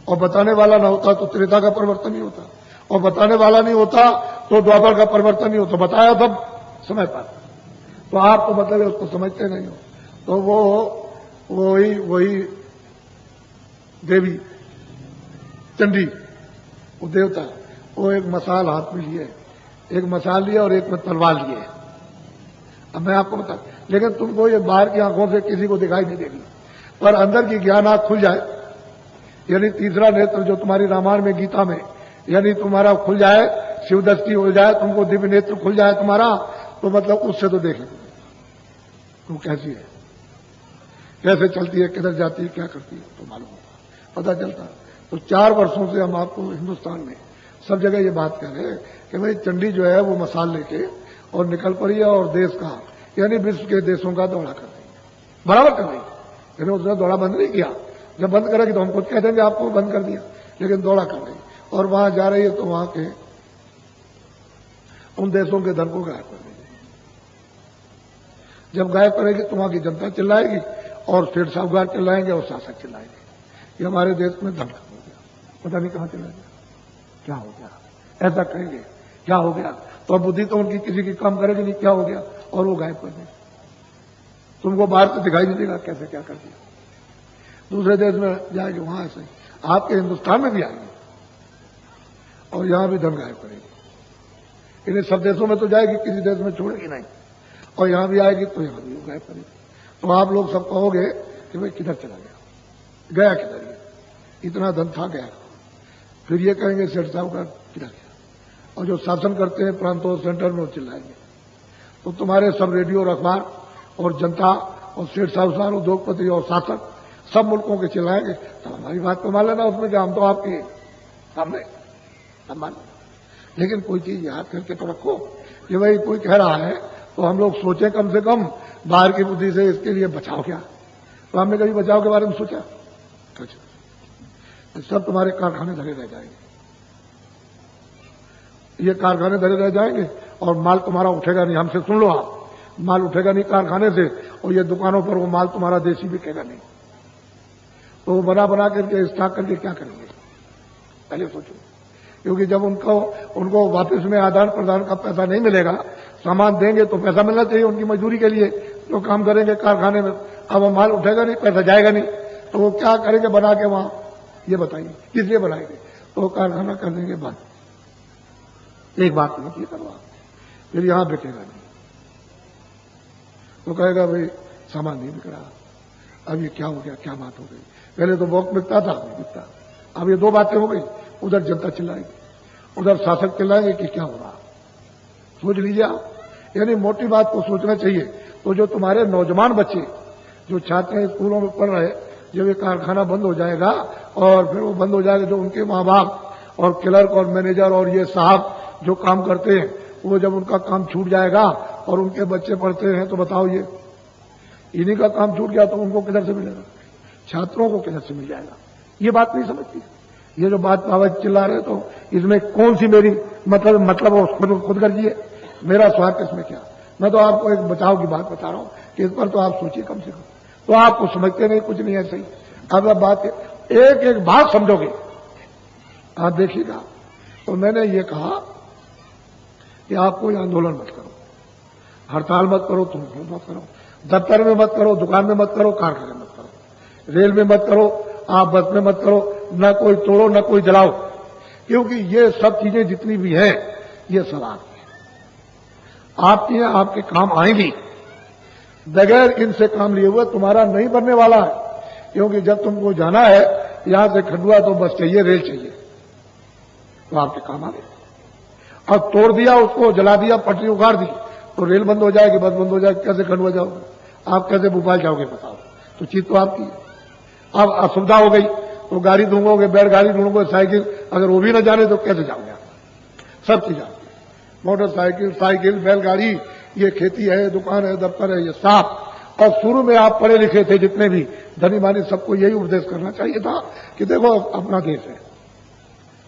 और बताने वाला ना होता तो त्रेता का परिवर्तन नहीं होता, और बताने वाला नहीं होता तो द्वापर का परिवर्तन नहीं होता। बताया तब समय पर, तो आप तो मतलब उसको समझते नहीं हो। तो वो वही देवी चंडी, वो देवता, वो एक मसाल हाथ में लिए, एक मसाल लिया और एक में तलवार लिए। अब मैं आपको बता, लेकिन तुमको ये बाहर की आंखों से किसी को दिखाई नहीं देगी, पर अंदर की ज्ञान आंख खुल जाए, यानी तीसरा नेत्र जो तुम्हारी रामायण में गीता में, यानी तुम्हारा खुल जाए, शिवदृष्टि हो जाए, तुमको दिव्य नेत्र खुल जाए तुम्हारा, तो मतलब उससे तो देख लेंगे तुम कैसी है, कैसे चलती है, किधर जाती है, क्या करती है, तो मालूम होगा, पता चलता। तो 4 वर्षों से हम आपको हिंदुस्तान में सब जगह ये बात कह रहे हैं कि भाई चंडी जो है वो मसाल लेके और निकल पड़ी है और देश का यानी विश्व के देशों का दौरा कर रही है, बराबर कर रही है। लेकिन उसने दौरा बंद नहीं किया, जब बंद करेगी तो हम खुद कह देंगे आपको बंद कर दिया, लेकिन दौरा कर रही और वहां जा रही है तो वहां के उन देशों के धन को गायब कर देगी। जब गायब करेगी तो वहां की जनता चिल्लाएगी और सेठ साहूकार चिल्लाएंगे और शासक चिल्लाएंगे कि हमारे देश में धन खत्म हो गया, पता नहीं कहां चला गया, क्या हो गया, ऐसा कहेंगे क्या हो गया, तो अब बुद्धि तो उनकी किसी की काम करेगी नहीं, क्या हो गया, और वो गायब कर देंगे। तुमको बाहर से दिखाई नहीं देगा कैसे क्या कर दिया। दूसरे देश में जाएगी वहां ऐसे ही, आपके हिंदुस्तान में भी आएंगे और यहां भी धन गायब करेगी। इन्हें सब देशों में तो जाएगी, किसी देश में छोड़ेगी नहीं, और यहां भी आएगी तो यहां भी गायब करेगी। तो आप लोग सब कहोगे कि भाई किधर चला गया, गया किधर, ये इतना धन था गया। फिर ये कहेंगे सेठ साहब का किधर गया, और जो शासन करते हैं प्रांतों सेंटर में वो चिल्लाएंगे। तो तुम्हारे सब रेडियो और अखबार और जनता और सेठ साहूकार उद्योगपति और शासक सब मुल्कों के चिल्लाएंगे, तो हमारी बात को मान लेना, उसमें क्या, हम तो आपके सामने हम मान। लेकिन कोई चीज याद करके तो रखो कि भाई कोई कह रहा है तो हम लोग सोचें कम से कम बाहर की बुद्धि से इसके लिए बचाव क्या। तो हमने कभी बचाव के बारे में सोचा, सब तुम्हारे कारखाने धरे रह जाएंगे, ये कारखाने धरे रह जाएंगे और माल तुम्हारा उठेगा नहीं। हमसे सुन लो आप, माल उठेगा नहीं कारखाने से, और ये दुकानों पर वो माल तुम्हारा देसी बिकेगा नहीं। तो वो बना बना करके स्टॉक करके क्या करेंगे, पहले सोचो। क्योंकि जब उनको वापस में आदान प्रदान का पैसा नहीं मिलेगा, सामान देंगे तो पैसा मिलना चाहिए उनकी मजदूरी के लिए, जो काम करेंगे कारखाने में। अब वो माल उठेगा नहीं, पैसा जाएगा नहीं, तो वो क्या करेंगे बना के वहां, ये बताइए किस लिए बनाएंगे। तो कारखाना कर देंगे बंद, एक बात नहीं ये करवा, फिर यहां बिकेगा नहीं, तो कहेगा भाई सामान नहीं बिक रहा, अब ये क्या हो गया, क्या बात हो गई। पहले तो वक्त बिकता था, नहीं बिकता, अब ये 2 बातें हो गई, उधर जनता चिल्लाएगी, उधर शासक चिल्लाएंगे कि क्या हो रहा। सोच लीजिए आप, यानी मोटी बात को सोचना चाहिए। तो जो तुम्हारे नौजवान बच्चे जो छात्र हैं स्कूलों में पढ़ रहे, जब ये कारखाना बंद हो जाएगा और फिर वो बंद हो जाएगा, जो उनके माँ बाप और क्लर्क और मैनेजर और ये साहब जो काम करते हैं, वो जब उनका काम छूट जाएगा और उनके बच्चे पढ़ते हैं, तो बताओ ये इन्हीं का काम छूट गया तो उनको किधर से मिलेगा, छात्रों को किधर से मिल जाएगा। ये बात नहीं समझती। ये जो बात बाबा चिल्ला रहे, तो इसमें कौन सी मेरी मतलब खुद करिए, मेरा स्वार्थ इसमें क्या। मैं तो आपको एक बचाव की बात बता रहा हूं कि इस पर तो आप सोचिए कम से कम। तो आपको समझते नहीं, कुछ नहीं ऐसे ही। अब बात एक एक बात समझोगे, आप देखिएगा। तो मैंने ये कहा कि आप कोई आंदोलन मत करो, हड़ताल मत करो, तुम मत करो, दफ्तर में मत करो, दुकान में मत करो, कारखाने में मत करो, रेल में मत करो, आप बस में मत करो, न कोई तोड़ो न कोई जलाओ, क्योंकि ये सब चीजें जितनी भी हैं ये सब आपकी हैं, आपके काम आएंगी। बगैर इनसे काम लिए हुए तुम्हारा नहीं बनने वाला है। क्योंकि जब तुमको जाना है यहां से खंडवा, तो बस चाहिए, रेल चाहिए, तो आपके काम आ गए। अब तोड़ दिया, उसको जला दिया, पटरी उखाड़ दी, तो रेल बंद हो जाएगी, बस बंद हो जाएगी, कैसे खंडवा जाओगे आप, कैसे भोपाल जाओगे बताओ। तो चीज तो आपकी है। अब असुविधा हो गई तो गाड़ी ढूंढोगे, बैलगाड़ी ढूंढोगे, साइकिल, अगर वो भी न जाने तो कैसे जाओगे आप। सब चीज आपकी, मोटरसाइकिल, साइकिल, बैलगाड़ी, ये खेती है, दुकान है, दफ्तर है, ये साफ। और शुरू में आप पढ़े लिखे थे जितने भी धनी मानी, सबको यही उपदेश करना चाहिए था कि देखो अपना देश है,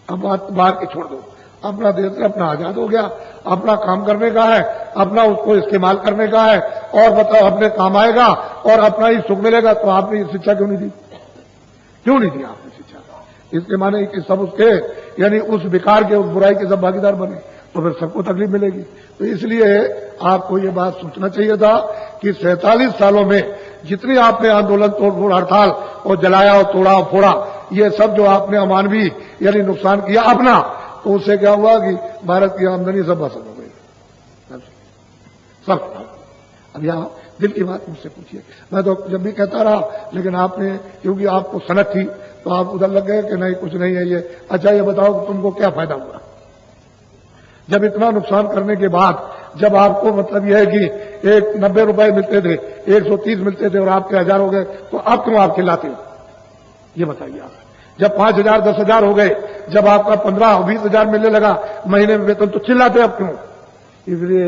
अब बात बाहर की छोड़ दो, अपना देश है, अपना आजाद हो गया, अपना काम करने का है, अपना उसको इस्तेमाल करने का है, और बताओ अपने काम आएगा और अपना ही सुख मिलेगा। तो आपने शिक्षा क्यों नहीं दी, क्यों नहीं दी आपने शिक्षा। इसके माने कि सब उसके यानी उस विकार के, उस बुराई के सब भागीदार बने, तो फिर सबको तकलीफ मिलेगी। तो इसलिए आपको ये बात सोचना चाहिए था कि 47 सालों में जितनी आपने आंदोलन, तोड़फोड़, हड़ताल और जलाया और तोड़ा और फोड़ा, ये सब जो आपने अमानवीय यानी नुकसान किया अपना, तो उससे क्या हुआ कि भारत की आमदनी सब बसत हो गई, सब। अब यहाँ दिल की बात मुझसे पूछिए। मैं तो जब भी कहता रहा, लेकिन आपने, क्योंकि आपको सनक थी तो आप उधर लग गए कि नहीं कुछ नहीं है ये। अच्छा ये बताओ कि तुमको क्या फायदा हुआ जब इतना नुकसान करने के बाद, जब आपको मतलब यह है कि एक 90 रुपए मिलते थे, 130 मिलते थे और आपके 1000 हो गए, तो आप क्यों आप खिलाते हो? ये बताइए आप। जब 5000 10,000 हो गए, जब आपका 15-20,000 मिलने लगा महीने में वेतन, तो चिल्लाते आप क्यों? इसलिए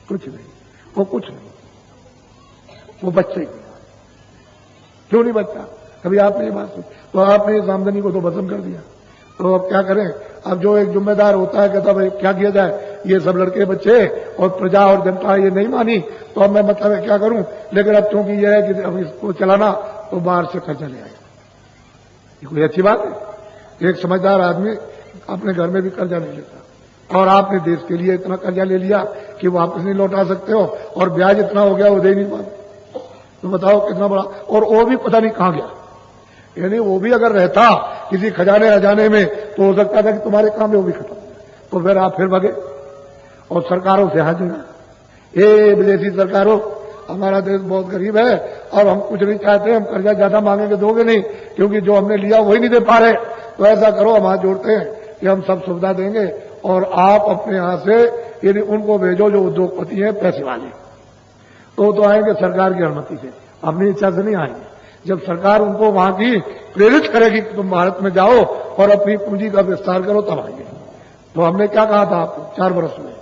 कुछ नहीं, वो कुछ नहीं, वो बच्चे ही क्यों नहीं बच्चा? कभी आपने ये बात सुनी? तो आपने इस आमदनी को तो भस्म कर दिया। तो अब क्या करें? अब जो एक जिम्मेदार होता है कहता भाई क्या किया जाए, ये सब लड़के बच्चे और प्रजा और जनता ये नहीं मानी, तो अब मैं मतलब क्या करूं? लेकिन अब क्योंकि यह है कि अब इसको चलाना तो बाहर से कर्जा ले आएगा। ये कोई अच्छी बात है? एक समझदार आदमी अपने घर में भी कर्जा नहीं लेता, और आपने देश के लिए इतना कर्जा ले लिया कि वापस नहीं लौटा सकते हो, और ब्याज इतना हो गया वो दे नहीं पाते। तो बताओ कितना बड़ा, और वो भी पता नहीं कहां गया। यानी वो भी अगर रहता किसी खजाने अजाने में तो हो सकता था कि तुम्हारे काम में वो भी खत्म, तो फिर आप फिर भगे और सरकारों से हाथ जोड़ा। ये विदेशी सरकारों, हमारा देश बहुत गरीब है और हम कुछ नहीं चाहते, हम कर्जा ज्यादा मांगेंगे दोगे नहीं, क्योंकि जो हमने लिया वही नहीं दे पा रहे, तो ऐसा करो हम हाथ जोड़ते हैं कि हम सब सुविधा देंगे और आप अपने यहां से यदि उनको भेजो जो उद्योगपति हैं पैसे वाले, तो आएंगे सरकार की अनुमति से, अपनी इच्छा से नहीं आएंगे। जब सरकार उनको वहां की प्रेरित करेगी कि तुम भारत में जाओ और अपनी पूंजी का विस्तार करो, तब आएंगे। तो हमने क्या कहा था आपको 4 वर्ष में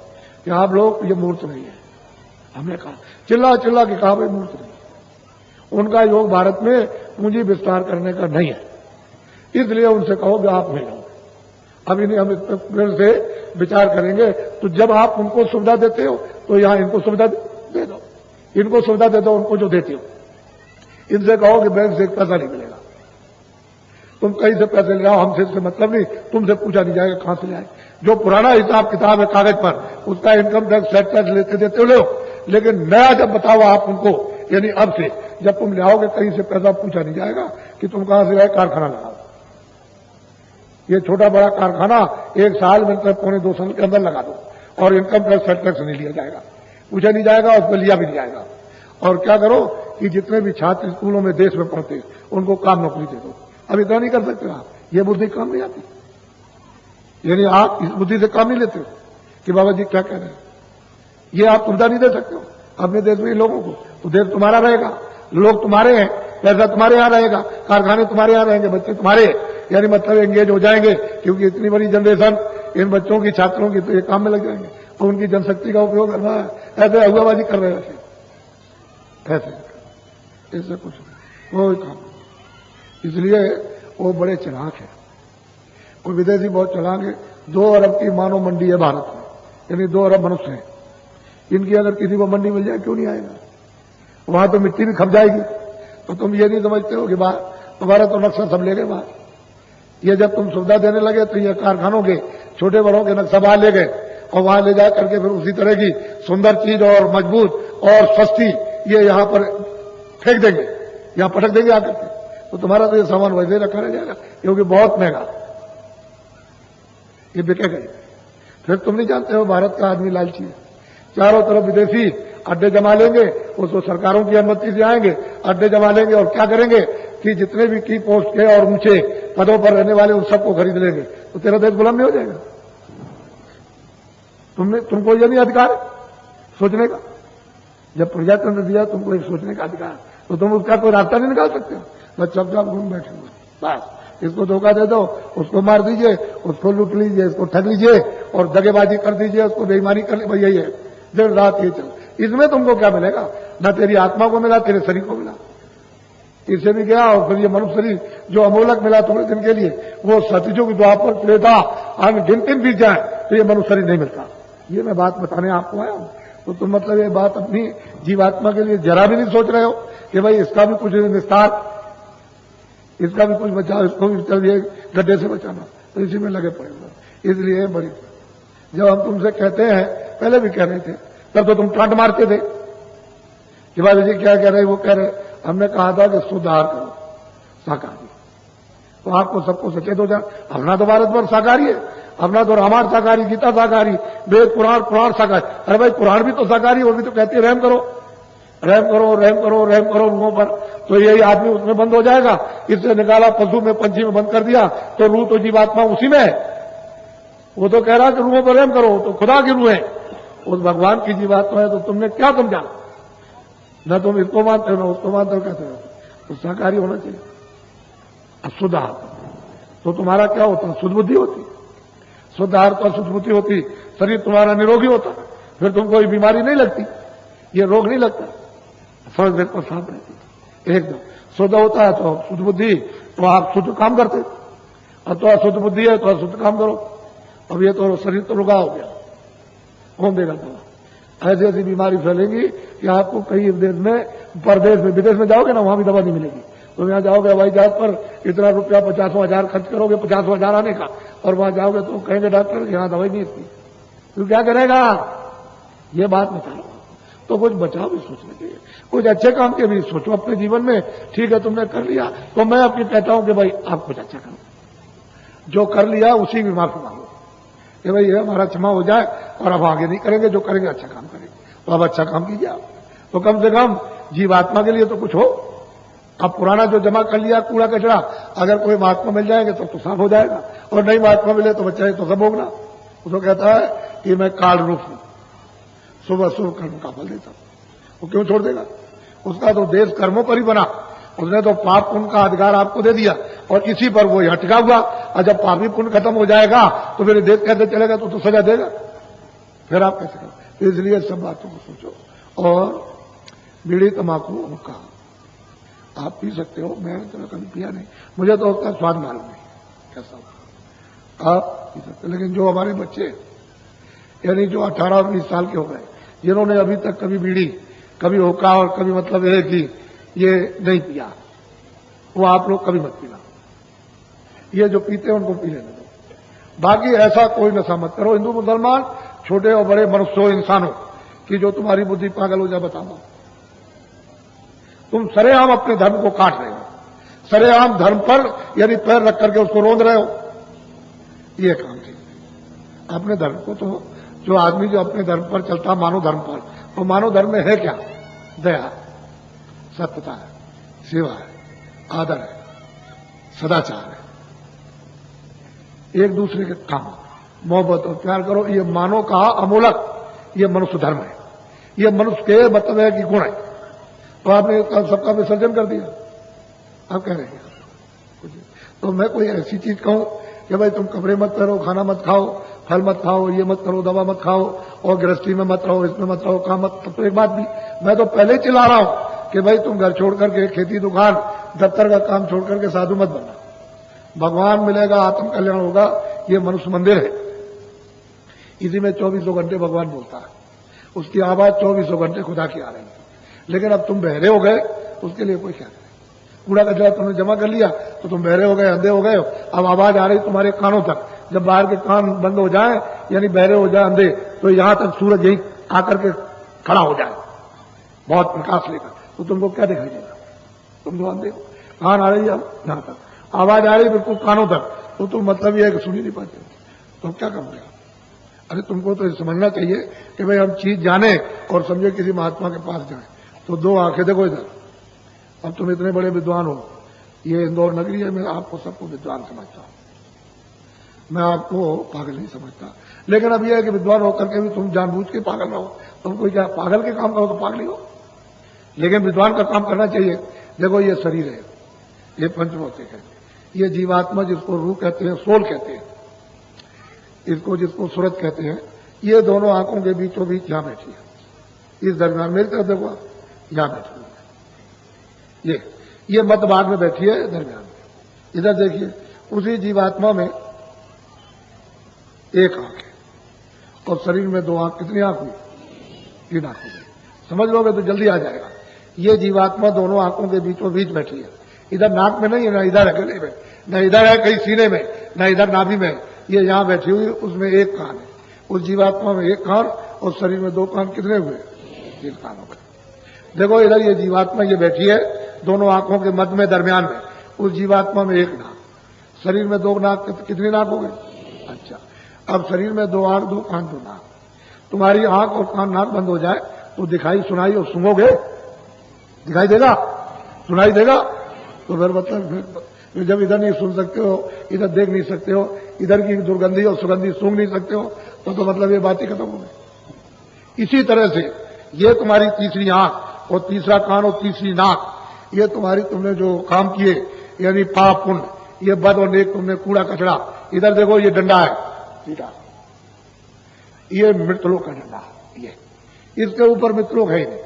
कि आप लोग ये मूर्त नहीं है, हमने कहा चिल्ला चिल्ला के कहा भाई मूर्त नहीं, उनका योग भारत में पूंजी विस्तार करने का नहीं है, इसलिए उनसे कहो कि आप नहीं जाओ। अभी नहीं, हम इस पर से विचार करेंगे। तो जब आप उनको सुविधा देते हो तो यहां इनको सुविधा दे दो, इनको सुविधा दे दो उनको जो देते हो। इनसे कहो कि बैंक से एक पैसा नहीं मिलेगा, तुम कहीं से पैसे ले आओ, हमसे इससे मतलब नहीं, तुमसे पूछा नहीं जाएगा कहां से ले आए। जो पुराना हिसाब किताब है कागज पर, उसका इनकम टैक्स सेट टैक्स लेते देते हो, लेकिन नया जब बताओ आप उनको, यानी अब से जब तुम ले आओगे कहीं से पैसा पूछा नहीं जाएगा कि तुम कहां से लाए, कारखाना लगाओ। ये छोटा बड़ा कारखाना 1 साल में 1.25-2 साल के अंदर लगा दो और इनकम टैक्स सेट टैक्स नहीं लिया जाएगा, पूछा नहीं जाएगा, उस पर लिया भी नहीं जाएगा। और क्या करो कि जितने भी छात्र स्कूलों में देश में पढ़ते उनको काम नौकरी दे दो। अब इतना नहीं कर सकते आप, ये बुद्धि काम नहीं आती, यानी आप इस बुद्धि से काम नहीं लेते हो कि बाबा जी क्या कह रहे हैं, ये आप सुविधा नहीं दे सकते हो अपने देश में लोगों को। तो देश तुम्हारा रहेगा, लोग तुम्हारे हैं, पैसा तुम्हारे यहां रहेगा, कारखाने तुम्हारे यहां रहेंगे, बच्चे तुम्हारे, यानी मतलब एंगेज हो जाएंगे, क्योंकि इतनी बड़ी जनरेशन इन बच्चों की छात्रों की तो ये काम में लग जाएंगे और उनकी जनशक्ति का उपयोग करना है, ऐसे अगुवाबाजी कर रहे हैं, ऐसे कुछ कोई काम। इसलिए वो बड़े चालाक है, वो विदेशी बहुत चालाक है। 2 अरब की मानव मंडी है भारत में, यानी 2 अरब मनुष्य हैं, इनकी अगर किसी को मंडी मिल जाए क्यों नहीं आएगा? वहां तो मिट्टी भी खप जाएगी। तो तुम ये नहीं समझते हो कि तुम्हारा तो नक्शा सब ले गए वहां। ये जब तुम सुविधा देने लगे तो ये कारखानों के छोटे बड़ों के नक्शा बाहर ले गए और वहां ले जा करके फिर उसी तरह की सुंदर चीज और मजबूत और सस्ती ये यहां पर फेंक देंगे, यहां पटक देंगे आकर के। तो तुम्हारा तो ये सामान वैसे ही रखा रह जाएगा, क्योंकि बहुत महंगा ये बिकेगा। फिर तुम नहीं जानते हो भारत का आदमी लालची है, चारों तरफ विदेशी अड्डे जमा लेंगे, उसको सरकारों की अनुमति से आएंगे, अड्डे जमा लेंगे और क्या करेंगे कि जितने भी की पोस्ट के और ऊंचे पदों पर रहने वाले उन सबको खरीद लेंगे, तो तेरा देश गुलाम नहीं हो जाएगा। तुमको ये नहीं अधिकार सोचने का? जब प्रजातंत्र दिया तुमको एक सोचने का अधिकार, तो तुम उसका कोई रास्ता नहीं निकाल सकते हो, बस चुपचाप घूम बैठे हुए, बस इसको धोखा दे दो, उसको मार दीजिए, उसको लूट लीजिए, इसको ठग लीजिए और दगेबाजी कर दीजिए, उसको बेईमानी कर लीजिए, यही है दिन रात ये चल। इसमें तुमको क्या मिलेगा? न तेरी आत्मा को मिला, तेरे शरीर को मिला, इससे भी गया। और फिर ये मनुष्य शरीर जो अमोलक मिला थोड़े दिन के लिए, वो सतयुग द्वापर त्रेता अनगिनत बीत जाए तो ये मनुष्य शरीर नहीं मिलता। ये मैं बात बताने आपको आया हूं। तो तुम मतलब ये बात अपनी जीवात्मा के लिए जरा भी नहीं सोच रहे हो कि भाई इसका भी कुछ विस्तार, इसका भी कुछ बचाओ, इसको भी चलिए गड्ढे से बचाना, तो इसी में लगे पड़े हुए। इसलिए बड़ी जब हम तुमसे कहते हैं, पहले भी कह रहे थे, तब तो तुम टांट मारते थे कि भाई जी क्या कह रहे, वो कह रहे। हमने कहा था कि सुधार करो शाकाहारी, तो आपको सबको सचेत हो जाए। अपना तो भारत पर शाकाहारी है, अपना तो रामायण शाकाहारी, गीता शाकाहारी, वेद पुराण शाकाहारी। अरे भाई पुराण भी तो शाकाहारी, वो भी तो कहती है रहम करो। रहम करो रहम करो रहम करो रूहों पर, तो यही आदमी उसमें बंद हो जाएगा। इससे निकाला पशु में पंछी में बंद कर दिया, तो रूह तो जीवात्मा उसी में है। वो तो कह रहा कि रूहों पर रहम करो, तो खुदा की रूह है, उस भगवान की जीवात्मा है। तो तुमने क्या समझा? न तुम इसको मानते हो ना उसको मानते हो, कहते हो तो सहकारी होना चाहिए। अशुद्ध आहार तो तुम्हारा क्या होता? शुद्ध बुद्धि होती। शुद्ध आहार तो अशुद्ध बुद्धि होती, शरीर तुम्हारा निरोगी होता, फिर तुम कोई बीमारी नहीं लगती, ये रोग नहीं लगता, फर्ज देखो साफ रहती एकदम। शुद्ध होता है तो शुद्ध बुद्धि, तो आप शुद्ध काम करते, और तो अशुद्ध बुद्धि है तो अशुद्ध काम करो। अब ये तो शरीर तो रुका हो गया, कौन देगा दवा? ऐसी ऐसी बीमारी फैलेगी कि आपको कई देश में, परदेश में, विदेश में जाओगे ना, वहां भी दवा नहीं मिलेगी। तो यहाँ जाओगे हवाई जहाज पर, इतना रुपया 50,000 खर्च करोगे, 50,000 आने का, और वहां जाओगे तो कहेंगे डॉक्टर यहाँ दवाई नहीं इसकी, तो क्या करेगा? ये बात बता लो। तो कुछ बचाव भी सोचना चाहिए, कुछ अच्छे काम के भी सोचो अपने जीवन में। ठीक है तुमने कर लिया, तो मैं अपनी कहता हूं कि भाई आप कुछ अच्छा करो, जो कर लिया उसी की माफी मांगो कि भाई ये हमारा क्षमा हो जाए, और अब आगे नहीं करेंगे, जो करेंगे अच्छा काम करेंगे। तो अब अच्छा काम कीजिए आप, तो कम से कम जीवात्मा के लिए तो कुछ हो। अब पुराना जो जमा कर लिया कूड़ा कचरा, अगर कोई महात्मा मिल जाएंगे तो साफ हो जाएगा, और नहीं महात्मा मिले तो बच्चा है तो सब होगा। वो तो कहता है कि मैं काल रूप हूं, सुबह शुभ कर्म का फल देता हूं। वो क्यों छोड़ देगा? उसका तो देश कर्मों पर ही बना, उसने तो पाप पुण्य का अधिकार आपको दे दिया, और इसी पर वो हटका हुआ। और जब पापी पुण्य खत्म हो जाएगा तो फिर देश कैसे चलेगा? तो सजा देगा, फिर आप कैसे करोगे? इसलिए सब बातों को सोचो। और बीड़ी तम्बाकू हुक्का आप पी सकते हो, मैंने तो कभी पिया नहीं, मुझे तो उसका स्वाद मालूम नहीं कैसा होता। आप पी सकते, लेकिन जो हमारे बच्चे यानी जो 18 और 20 साल के हो गए, जिन्होंने अभी तक कभी बीड़ी, कभी हुक्का, और कभी मतलब है कि ये नहीं पिया, वो आप लोग कभी मत पीना। ये जो पीते हैं उनको पी लेने दो, बाकी ऐसा कोई नशा मत करो। हिंदू मुसलमान, छोटे और बड़े मनुष्यों, इंसानों की जो तुम्हारी बुद्धि पागल हो जाए, बताओ तुम सरेआम अपने धर्म को काट रहे हो, सरेआम धर्म पर यानी पैर रख करके उसको रोंद रहे हो, ये काम चाहिए अपने धर्म को। तो जो आदमी जो अपने धर्म पर चलता, मानव धर्म पर, तो मानव धर्म में है क्या? दया, सत्यता है, सेवा है, आदर है, सदाचार है, एक दूसरे के काम, मोहब्बत और प्यार करो। ये मानव का अमूलक, ये मनुष्य धर्म है, ये मनुष्य के मतलब है कि गुण है। तो आपने सबका विसर्जन कर दिया, आप कह रहे हैं कुछ। तो मैं कोई ऐसी चीज कहूं कि भाई तुम कपड़े मत पहनो, खाना मत खाओ, फल मत खाओ, ये मत करो, दवा मत खाओ, और गृहस्थी में मत रहो, इसमें मत रहो, काम मत। तो एक बात भी मैं तो पहले ही चिल्ला रहा हूं कि भाई तुम घर छोड़ करके, खेती दुकान दफ्तर का काम छोड़ करके साधु मत बनना। भगवान मिलेगा, आत्म कल्याण होगा, ये मनुष्य मंदिर है, इसी में 24 घंटे भगवान बोलता है, उसकी आवाज 24 घंटे खुदा की आ रही है। लेकिन अब तुम बहरे हो गए, उसके लिए कोई क्या करे? कूड़ा कचरा तुमने जमा कर लिया तो तुम बहरे हो गए, अंधे हो गए हो। अब आवाज आ रही तुम्हारे कानों तक, जब बाहर के कान बंद हो जाए, यानी बहरे हो जाए, अंधे, तो यहां तक सूरज यही आकर के खड़ा हो जाए बहुत प्रकाश लेकर, तो तुमको क्या दिखाई देगा? तुम तो अंधे हो, कान आ रही है अब यहां तक, आवाज आ रही है बिल्कुल कानों तक, तो तुम मतलब ये है कि सुन ही नहीं पाते, तो क्या करोगे? अरे तुमको तो समझना चाहिए कि भाई हम चीज जाने और समझे किसी महात्मा के पास जाए। तो दो आंखें देखो इधर, अब तुम इतने बड़े विद्वान हो, ये इंदौर नगरी है, मैं आपको सबको विद्वान समझता हूं, मैं आपको पागल नहीं समझता। लेकिन अब यह है कि विद्वान होकर के भी तुम जानबूझ के पागल रहो, तुम कोई क्या पागल के काम करो तो पागल ही हो, लेकिन विद्वान का काम करना चाहिए। देखो ये शरीर है, ये पंचभौतिक है, ये जीवात्मा जिसको रूह कहते हैं, सोल कहते हैं, इसको जिसको सूरत कहते हैं, ये दोनों आंखों के बीचों बीच यहां बैठी है। इस दरमियान मेरी तरफ देखो, यहां बैठी है, ये मध्य भाग में बैठी है दरमियान में। इधर देखिए, उसी जीवात्मा में एक आंख है, और शरीर में दो आंख, कितनी आंख हुई? 3 आंख हुई। समझ लोगे तो जल्दी आ जाएगा। ये जीवात्मा दोनों आंखों के बीचों बीच बैठी है, इधर नाक में नहीं है, ना इधर है गले में, न इधर है कहीं सीने में, न इधर नाभि में, ये यहां बैठी हुई, उसमें एक कान है। उस जीवात्मा में एक कान, और शरीर में 2 कान, कितने हुए? 3 कान हो गए। देखो इधर ये जीवात्मा ये बैठी है दोनों आंखों के मध्य में, दरमियान में, उस जीवात्मा में एक नाक, शरीर में 2 नाक, कितनी नाक हो गई? अच्छा, अब शरीर में 2 आंख, 2 कान, 2 नाक। तुम्हारी आंख और कान नाक बंद हो जाए तो दिखाई सुनाई और सूंघोगे? दिखाई देगा, सुनाई देगा। तो फिर मतलब फिर जब इधर नहीं सुन सकते हो, इधर देख नहीं सकते हो, इधर की दुर्गंधी और सुगंधी सूंघ नहीं सकते हो, तो मतलब ये बात ही खत्म हो गई। इसी तरह से ये तुम्हारी तीसरी आंख और तीसरा कान और तीसरी नाक, ये तुम्हारी तुमने जो काम किए यानी पाप पुण्य, ये बद और नेक तुमने कूड़ा कचरा, इधर देखो ये डंडा है सीधा, ये मृतलोक का डंडा है, ये इसके ऊपर मृतलोक है ही नहीं,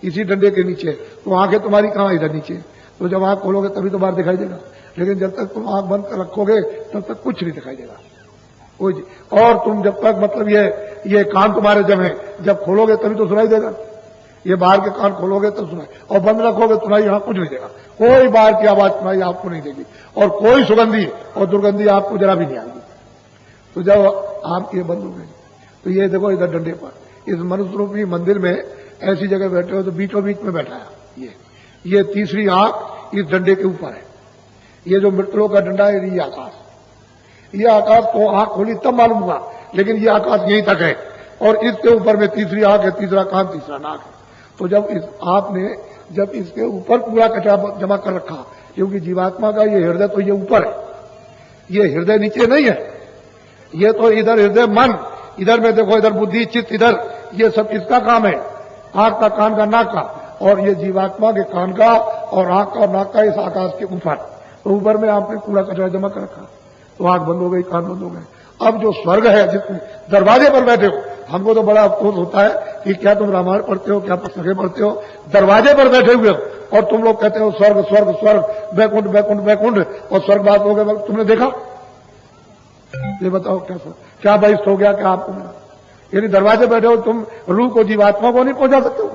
इसी डंडे के नीचे। तो आंखें तुम्हारी कहां, इधर नीचे। तो जब आंख खोलोगे तभी तो बाहर दिखाई देगा, लेकिन जब तक तुम आंख बंद कर रखोगे तब तक कुछ नहीं दिखाई देगा कोई। और तुम जब तक मतलब ये कान तुम्हारे जब है, जब खोलोगे तभी तो सुनाई देगा। ये बाहर के कान खोलोगे तो सुनाई, और बंद रखोगे सुनाई यहां कुछ नहीं देगा, कोई बाहर की आवाज सुनाई आपको नहीं देगी, और कोई सुगंधी और दुर्गंधी आपको जरा भी नहीं आएगी। तो जब आप ये बंद हो गए, तो ये देखो इधर डंडे पर, इस मनुष्य रूपी मंदिर में ऐसी जगह बैठे हो तो बीचों बीच में बैठा है ये तीसरी आंख इस डंडे के ऊपर है। ये जो मृतलोक का डंडा है, ये आकाश, ये आकाश को आंख खोली तब मालूम हुआ, लेकिन ये आकाश यहीं तक है, और इसके ऊपर में तीसरी आंख है, तीसरा कान, तीसरा नाक है। तो जब आपने जब इसके ऊपर पूरा कचरा जमा कर रखा, क्योंकि जीवात्मा का ये हृदय तो ये ऊपर है, ये हृदय नीचे नहीं है, ये तो इधर हृदय मन, इधर में देखो, इधर बुद्धि चित्त, इधर ये सब किसका काम है, आंख का, कान का, नाक का, और ये जीवात्मा के कान का और आंख का और नाक का इस आकाश के ऊपर। तो ऊपर में आपने कूड़ा कचरा जमा कर रखा, तो आंख बंद हो गई, कान बंद हो गए। अब जो स्वर्ग है, जिसमें दरवाजे पर बैठे हो, हमको तो बड़ा अफसोस होता है कि क्या तुम रामायण पढ़ते हो, क्या पुस्तकें पढ़ते हो, दरवाजे पर बैठे हुए हो, और तुम लोग कहते हो स्वर्ग स्वर्ग स्वर्ग, बैकुंठ बैकुंठ बैकुंठ, और स्वर्ग बात हो गए, तुमने देखा? ये बताओ क्या बहिष्ठ हो गया, क्या आपको मिला? यानी दरवाजे बैठे हो तुम, रूह को, जीवात्मा को नहीं पहुंचा सकते हो,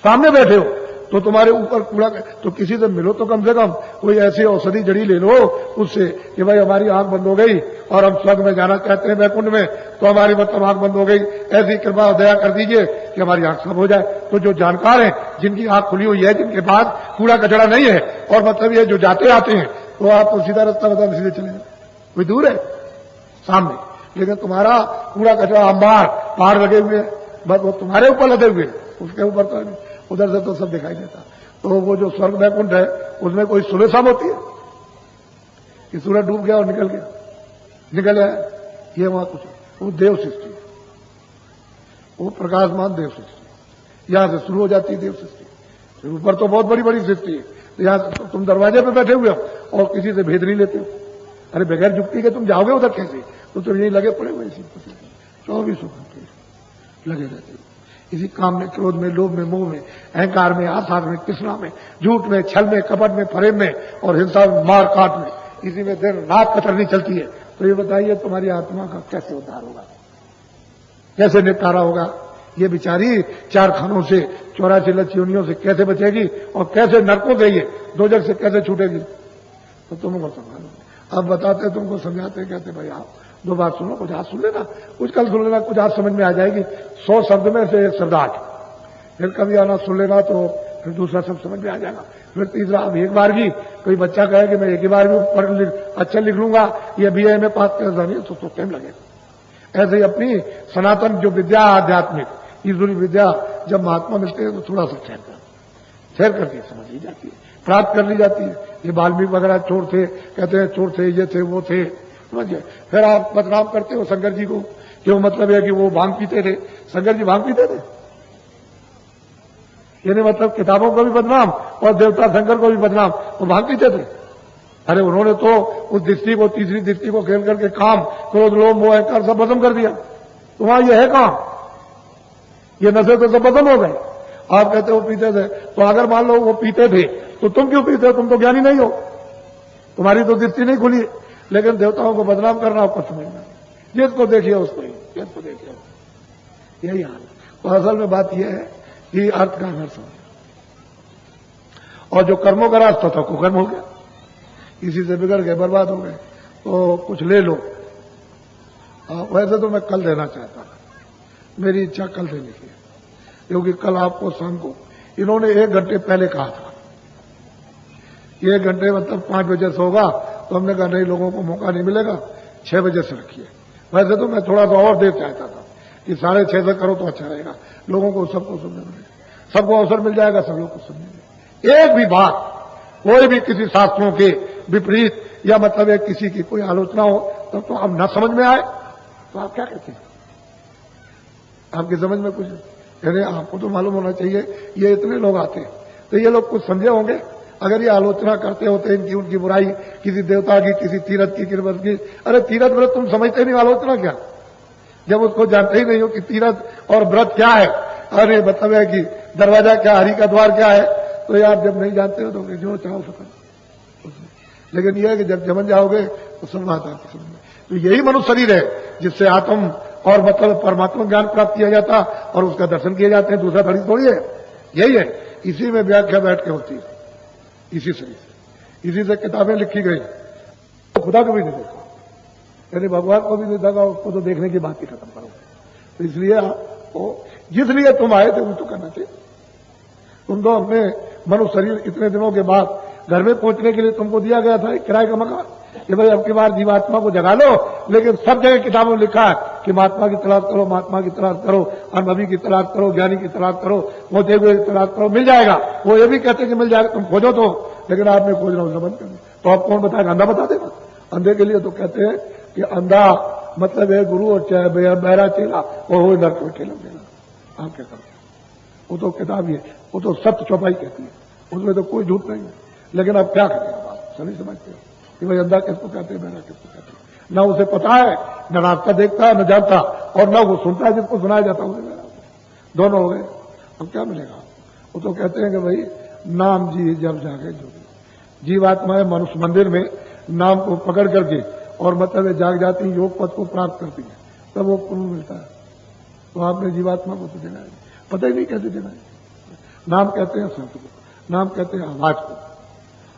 सामने बैठे हो, तो तुम्हारे ऊपर कूड़ा, तो किसी से मिलो तो कम से कम कोई ऐसी औषधि जड़ी ले लो उससे कि भाई हमारी आंख बंद हो गई और हम स्वर्ग में जाना चाहते हैं, बैकुंठ में, तो हमारी मतलब आंख बंद हो गई, ऐसी कृपा और दया कर दीजिए कि हमारी आंख सब हो जाए। तो जो जानकार हैं, जिनकी आंख खुली हुई है, जिनके पास कूड़ा कचरा नहीं है, और मतलब ये जो जाते आते हैं, तो आप तो सीधा रास्ता बता सीधे चले जाए, कोई दूर है सामने, लेकिन तुम्हारा कूड़ा कचरा अंबार पहाड़ लगे हुए हैं, बस वो तुम्हारे ऊपर लगे हुए, उसके ऊपर तो उधर से तो सब दिखाई देता। तो वो जो स्वर्ग बैकुंठ है, उसमें कोई सुबह शाम होती है कि सूरज डूब गया और निकल गया, ये वहां कुछ, वो देव सृष्टि, वो प्रकाशमान देव सृष्टि, यहां से शुरू हो जाती है देव सृष्टि, फिर ऊपर तो बहुत बड़ी बड़ी सृष्टि है। यहां से तुम दरवाजे पर बैठे हुए हो और किसी से भेद नहीं लेते हो, अरे बगैर जुक्ति के तुम जाओगे उधर कैसे? तो तुम यही लगे पड़े हुए, इसी 24 घंटे लगे रहते हो, इसी काम में, क्रोध में, लोभ में, मोह में, अहंकार में, आसार में, तृष्णा में, झूठ में, छल में, कपट में, फरेब में और हिंसा में, मार काट में, इसी में दिन रात कतरनी चलती है। तो ये बताइए तुम्हारी आत्मा का कैसे उद्धार होगा, कैसे निपटारा होगा? ये बेचारी 4 खानों से, 84 लक्षयोनियों से कैसे बचेगी, और कैसे नरकों से, ये दोजख से कैसे छूटेगी? तो तुमको समझाना, अब बताते, तुमको समझाते, कहते भाई आप 2 बार सुनो, कुछ आज सुन लेना, कुछ कल सुन लेना, कुछ आज समझ में आ जाएगी। 100 शब्द में से 1 शब्द आज, फिर कभी आना सुन लेना, तो फिर दूसरा शब्द समझ में आ जाएगा, फिर तीसरा। अब एक बार भी कोई बच्चा कहे कि मैं एक ही बार भी अच्छा लिख लूंगा, ये BA में पास कर, तो टाइम लगेगा। ऐसे ही अपनी सनातन जो विद्या, आध्यात्मिक ईश्वरी विद्या, जब महात्मा मिलते हैं तो थोड़ा सा ठहर करके समझ ली जाती है, प्राप्त कर ली जाती है। ये वाल्मीकि वगैरह चोर थे, कहते हैं चोर थे, ये थे, वो थे, समझिए। फिर आप बदनाम करते हो शंकर जी को, कि वो मतलब है कि वो भांग पीते थे। शंकर जी भांग पीते थे, यानी मतलब किताबों को भी बदनाम और देवता शंकर को भी बदनाम, वो भांग पीते थे। अरे उन्होंने तो उस दृष्टि को, तीसरी दृष्टि को खेल करके काम, क्रोध, लोभ, मोह, अहंकार सब खत्म कर दिया। तो वहां ये है काम, ये नशे तो सब खत्म हो गए। आप कहते हो पीते थे, तो अगर मान लो वो पीते थे तो तुम क्यों पीते हो? तुम तो ज्ञानी नहीं हो, तुम्हारी तो दृष्टि नहीं खुली। लेकिन देवताओं को बदनाम करना आपको समझना, जिसको देखिए उसको ही, जिसको देखिए यही हाल है। तो असल में बात यह है कि अर्थ का अनर्थ हो गया, और जो कर्मों का रास्ता था कुकर्म हो गया, इसी से बिगड़ गए, बर्बाद हो गए। तो कुछ ले लो। वैसे तो मैं कल देना चाहता था, मेरी इच्छा कल देने की है, क्योंकि कल आपको शाम को इन्होंने 1 घंटे पहले कहा था, 1 घंटे मतलब 5 बजे से होगा, तो हमने कहा नहीं, लोगों को मौका नहीं मिलेगा, 6 बजे से रखिए। वैसे तो मैं थोड़ा सा और देर चाहता था कि 6:30 से करो तो अच्छा रहेगा, लोगों को सबको सुनने मिलेगा, सबको अवसर मिल जाएगा, सब लोग को सुनेंगे। एक भी बात कोई भी किसी शास्त्रों के विपरीत या मतलब है किसी की कोई आलोचना हो तब तो अब न समझ में आए तो आप क्या कहते हैं? आपकी समझ में कुछ यानी आपको तो मालूम होना चाहिए ये इतने लोग आते हैं तो ये लोग कुछ समझे होंगे अगर ये आलोचना करते होते इनकी उनकी बुराई किसी देवता की किसी तीर्थ की किसी व्रत की। अरे तीर्थ व्रत तुम समझते नहीं, आलोचना क्या? जब उसको जानते ही नहीं हो कि तीर्थ और व्रत क्या है, अरे मतलब है कि दरवाजा क्या, हरि का द्वार क्या है, तो यार जब नहीं जानते हो तो जो चाहो सो करो। लेकिन यह है कि जब जमन जाओगे तो सब बात आती समझ में। तो यही मनुष्य शरीर है जिससे आत्म और मतलब परमात्मा ज्ञान प्राप्त किया जाता और उसका दर्शन किए जाते हैं, दूसरा शरीर थोड़ी है। यही है, इसी में व्याख्या बैठ के होती है, इसी शरीर से, इसी से किताबें लिखी गई। तो खुदा को भी नहीं देखा, यानी भगवान को भी नहीं देखा, उसको तो देखने की बात ही खत्म करो। तो इसलिए आपको जिसलिए तुम आए थे वो तो करना चाहिए। तुम तो अपने मनुष्य शरीर इतने दिनों के बाद घर में पहुंचने के लिए तुमको दिया गया था किराए का मकान कि भाई अब की बार जीवात्मा को जगा लो, लेकिन सब जगह किताबों में लिखा है कि महात्मा की तलाश करो, महात्मा की तलाश करो, अनुभवी की तलाश करो, ज्ञानी की तलाश करो, पहुंचे हुए की तलाश करो, मिल जाएगा। वो ये भी कहते हैं कि मिल जाएगा, तुम खोजो तो, लेकिन आपने खोजना उसका बंद कर दिया। तो आप कौन बताएगा? अंधा बता देगा। अंधे के लिए तो कहते हैं कि अंधा मतलब है गुरु और चाहे बहरा चेला और वो नर्क में ठेला देना। आप क्या करते? वो तो किताब ही है, वो तो सत्य चौपाई कहती है, उसमें तो कोई झूठ नहीं है। लेकिन अब क्या करेगा, बात सभी समझते हो कि भाई अंधा किसको कहते हैं, बहरा किसको कहते हैं। न उसे पता है, न रास्ता देखता है, न जानता, और न वो सुनता है जिसको सुनाया जाता है उसे। दोनों हो गए, अब क्या मिलेगा? वो तो कहते हैं कि भाई नाम जी जब जागे जो जीवात्माएं मनुष्य मंदिर में नाम को पकड़ करके और मतलब जाग जाती योग पद को प्राप्त करती है, तब वो पुण्य मिलता है। तो आपने जीवात्मा को तो देना है, पता ही नहीं कैसे देना है। नाम कहते हैं शब्द को, नाम कहते हैं आवाज को,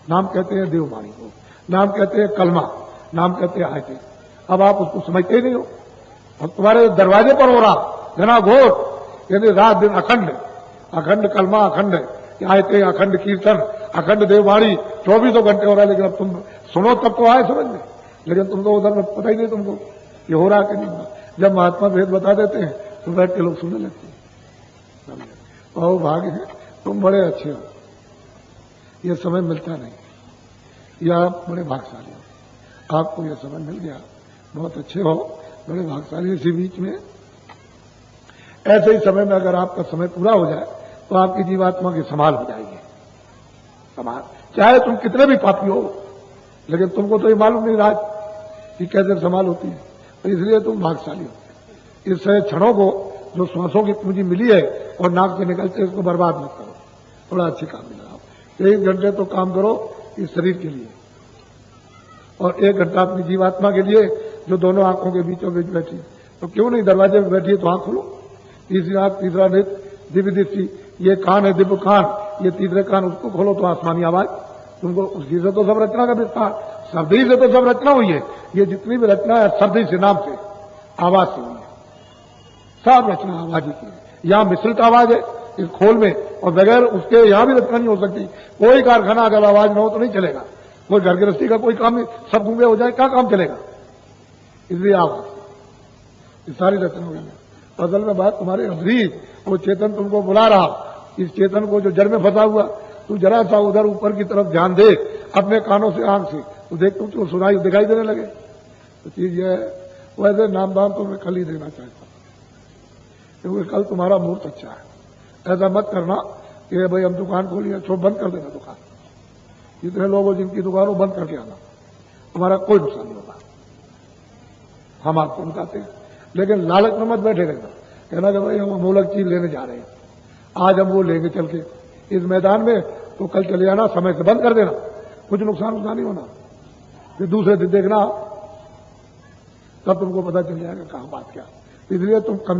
नाम कहते हैं देववाणी को, नाम कहते हैं कलमा, नाम कहते हैं आयते। अब आप उसको समझते ही नहीं हो, अब तुम्हारे दरवाजे पर हो रहा घना घोर, यानी रात दिन अखंड, अखंड कलमा, अखंड आयते, अखंड कीर्तन, अखंड देववाणी 24 घंटे हो रहा है। लेकिन अब तुम सुनो तब तो आए समझ में, लेकिन तुमको उधर में पता ही नहीं तुमको ये हो रहा कि नहीं हो रहा। जब महात्मा भेद बता देते हैं तो बैठ के लोग सुनने लगते हैं। और भाग्य है, तुम बड़े अच्छे हो, ये समय मिलता नहीं, या आप बड़े भाग्यशाली हो, आपको यह समय मिल गया, बहुत अच्छे हो, बड़े भाग्यशाली। इसी बीच में ऐसे ही समय में अगर आपका समय पूरा हो जाए तो आपकी जीवात्मा की संभाल हो जाएगी। संभाल, चाहे तुम कितने भी पापी हो, लेकिन तुमको तो ये मालूम नहीं राज कि कैसे संभाल होती है, तो इसलिए तुम भाग्यशाली हो। इस क्षणों को जो श्वासों की पूंजी मिली है और नाक से निकलते इसको बर्बाद मत करो, थोड़ा अच्छे काम में लगाओ। 1 घंटे तो काम करो इस शरीर के लिए, और 1 घंटा अपनी जीवात्मा के लिए जो दोनों आंखों के बीचों बीच बैठी है। तो क्यों नहीं दरवाजे में बैठी है तो आंख खोलो। तीसरी आंख, तीसरा नेत्र, दिव्य दृष्टि, ये कान है दिव्य कान, ये तीसरे कान, उसको खोलो तो आसमानी आवाज तुमको। उसी से तो सब रचना का विस्तार, शब्द ही से तो सब रचना हुई है। ये जितनी भी रचना है शब्द ही से, नाम से, आवाज से हुई है, सब रचना आवाज ही की है। यहां मिश्रित आवाज है इस खोल में, और बगैर उसके यहां भी रचना नहीं हो सकती। कोई कारखाना अगर आवाज न हो तो नहीं चलेगा, कोई घर गृहस्थी का कोई काम नहीं, सब गूंगे हो जाए क्या काम चलेगा? इसलिए आवाज, ये सारी रचना हो गई। असल में बात तुम्हारे अंदर, वो चेतन तुमको बुला रहा, इस चेतन को जो जड़ में फंसा हुआ, तू जरा सा उधर ऊपर की तरफ ध्यान दे अपने कानों से, आंख से, तो देख तुमको सुनाई दिखाई देने लगे। तो चीज ये है, वैसे नाम दाम तो मैं कल ही देना चाहता हूं, क्योंकि कल तुम्हारा मुहूर्त अच्छा है। ऐसा मत करना कि भाई हम दुकान खोलिए, छो बंद कर देना दुकान। जितने लोग हो जिनकी दुकान हो बंद करके आना, तुम्हारा कोई नुकसान नहीं होगा, हम आपको बताते हैं। लेकिन लालच में मत बैठे रहना, कहना कि भाई हम अमूलक चीज लेने जा रहे हैं, आज हम वो लेंगे चल के इस मैदान में, तो कल चले जाना, समय से बंद कर देना, कुछ नुकसान नहीं होना। फिर दूसरे दिन देखना, तब तुमको पता चल जाएगा कहां बात क्या। इसलिए तुम कम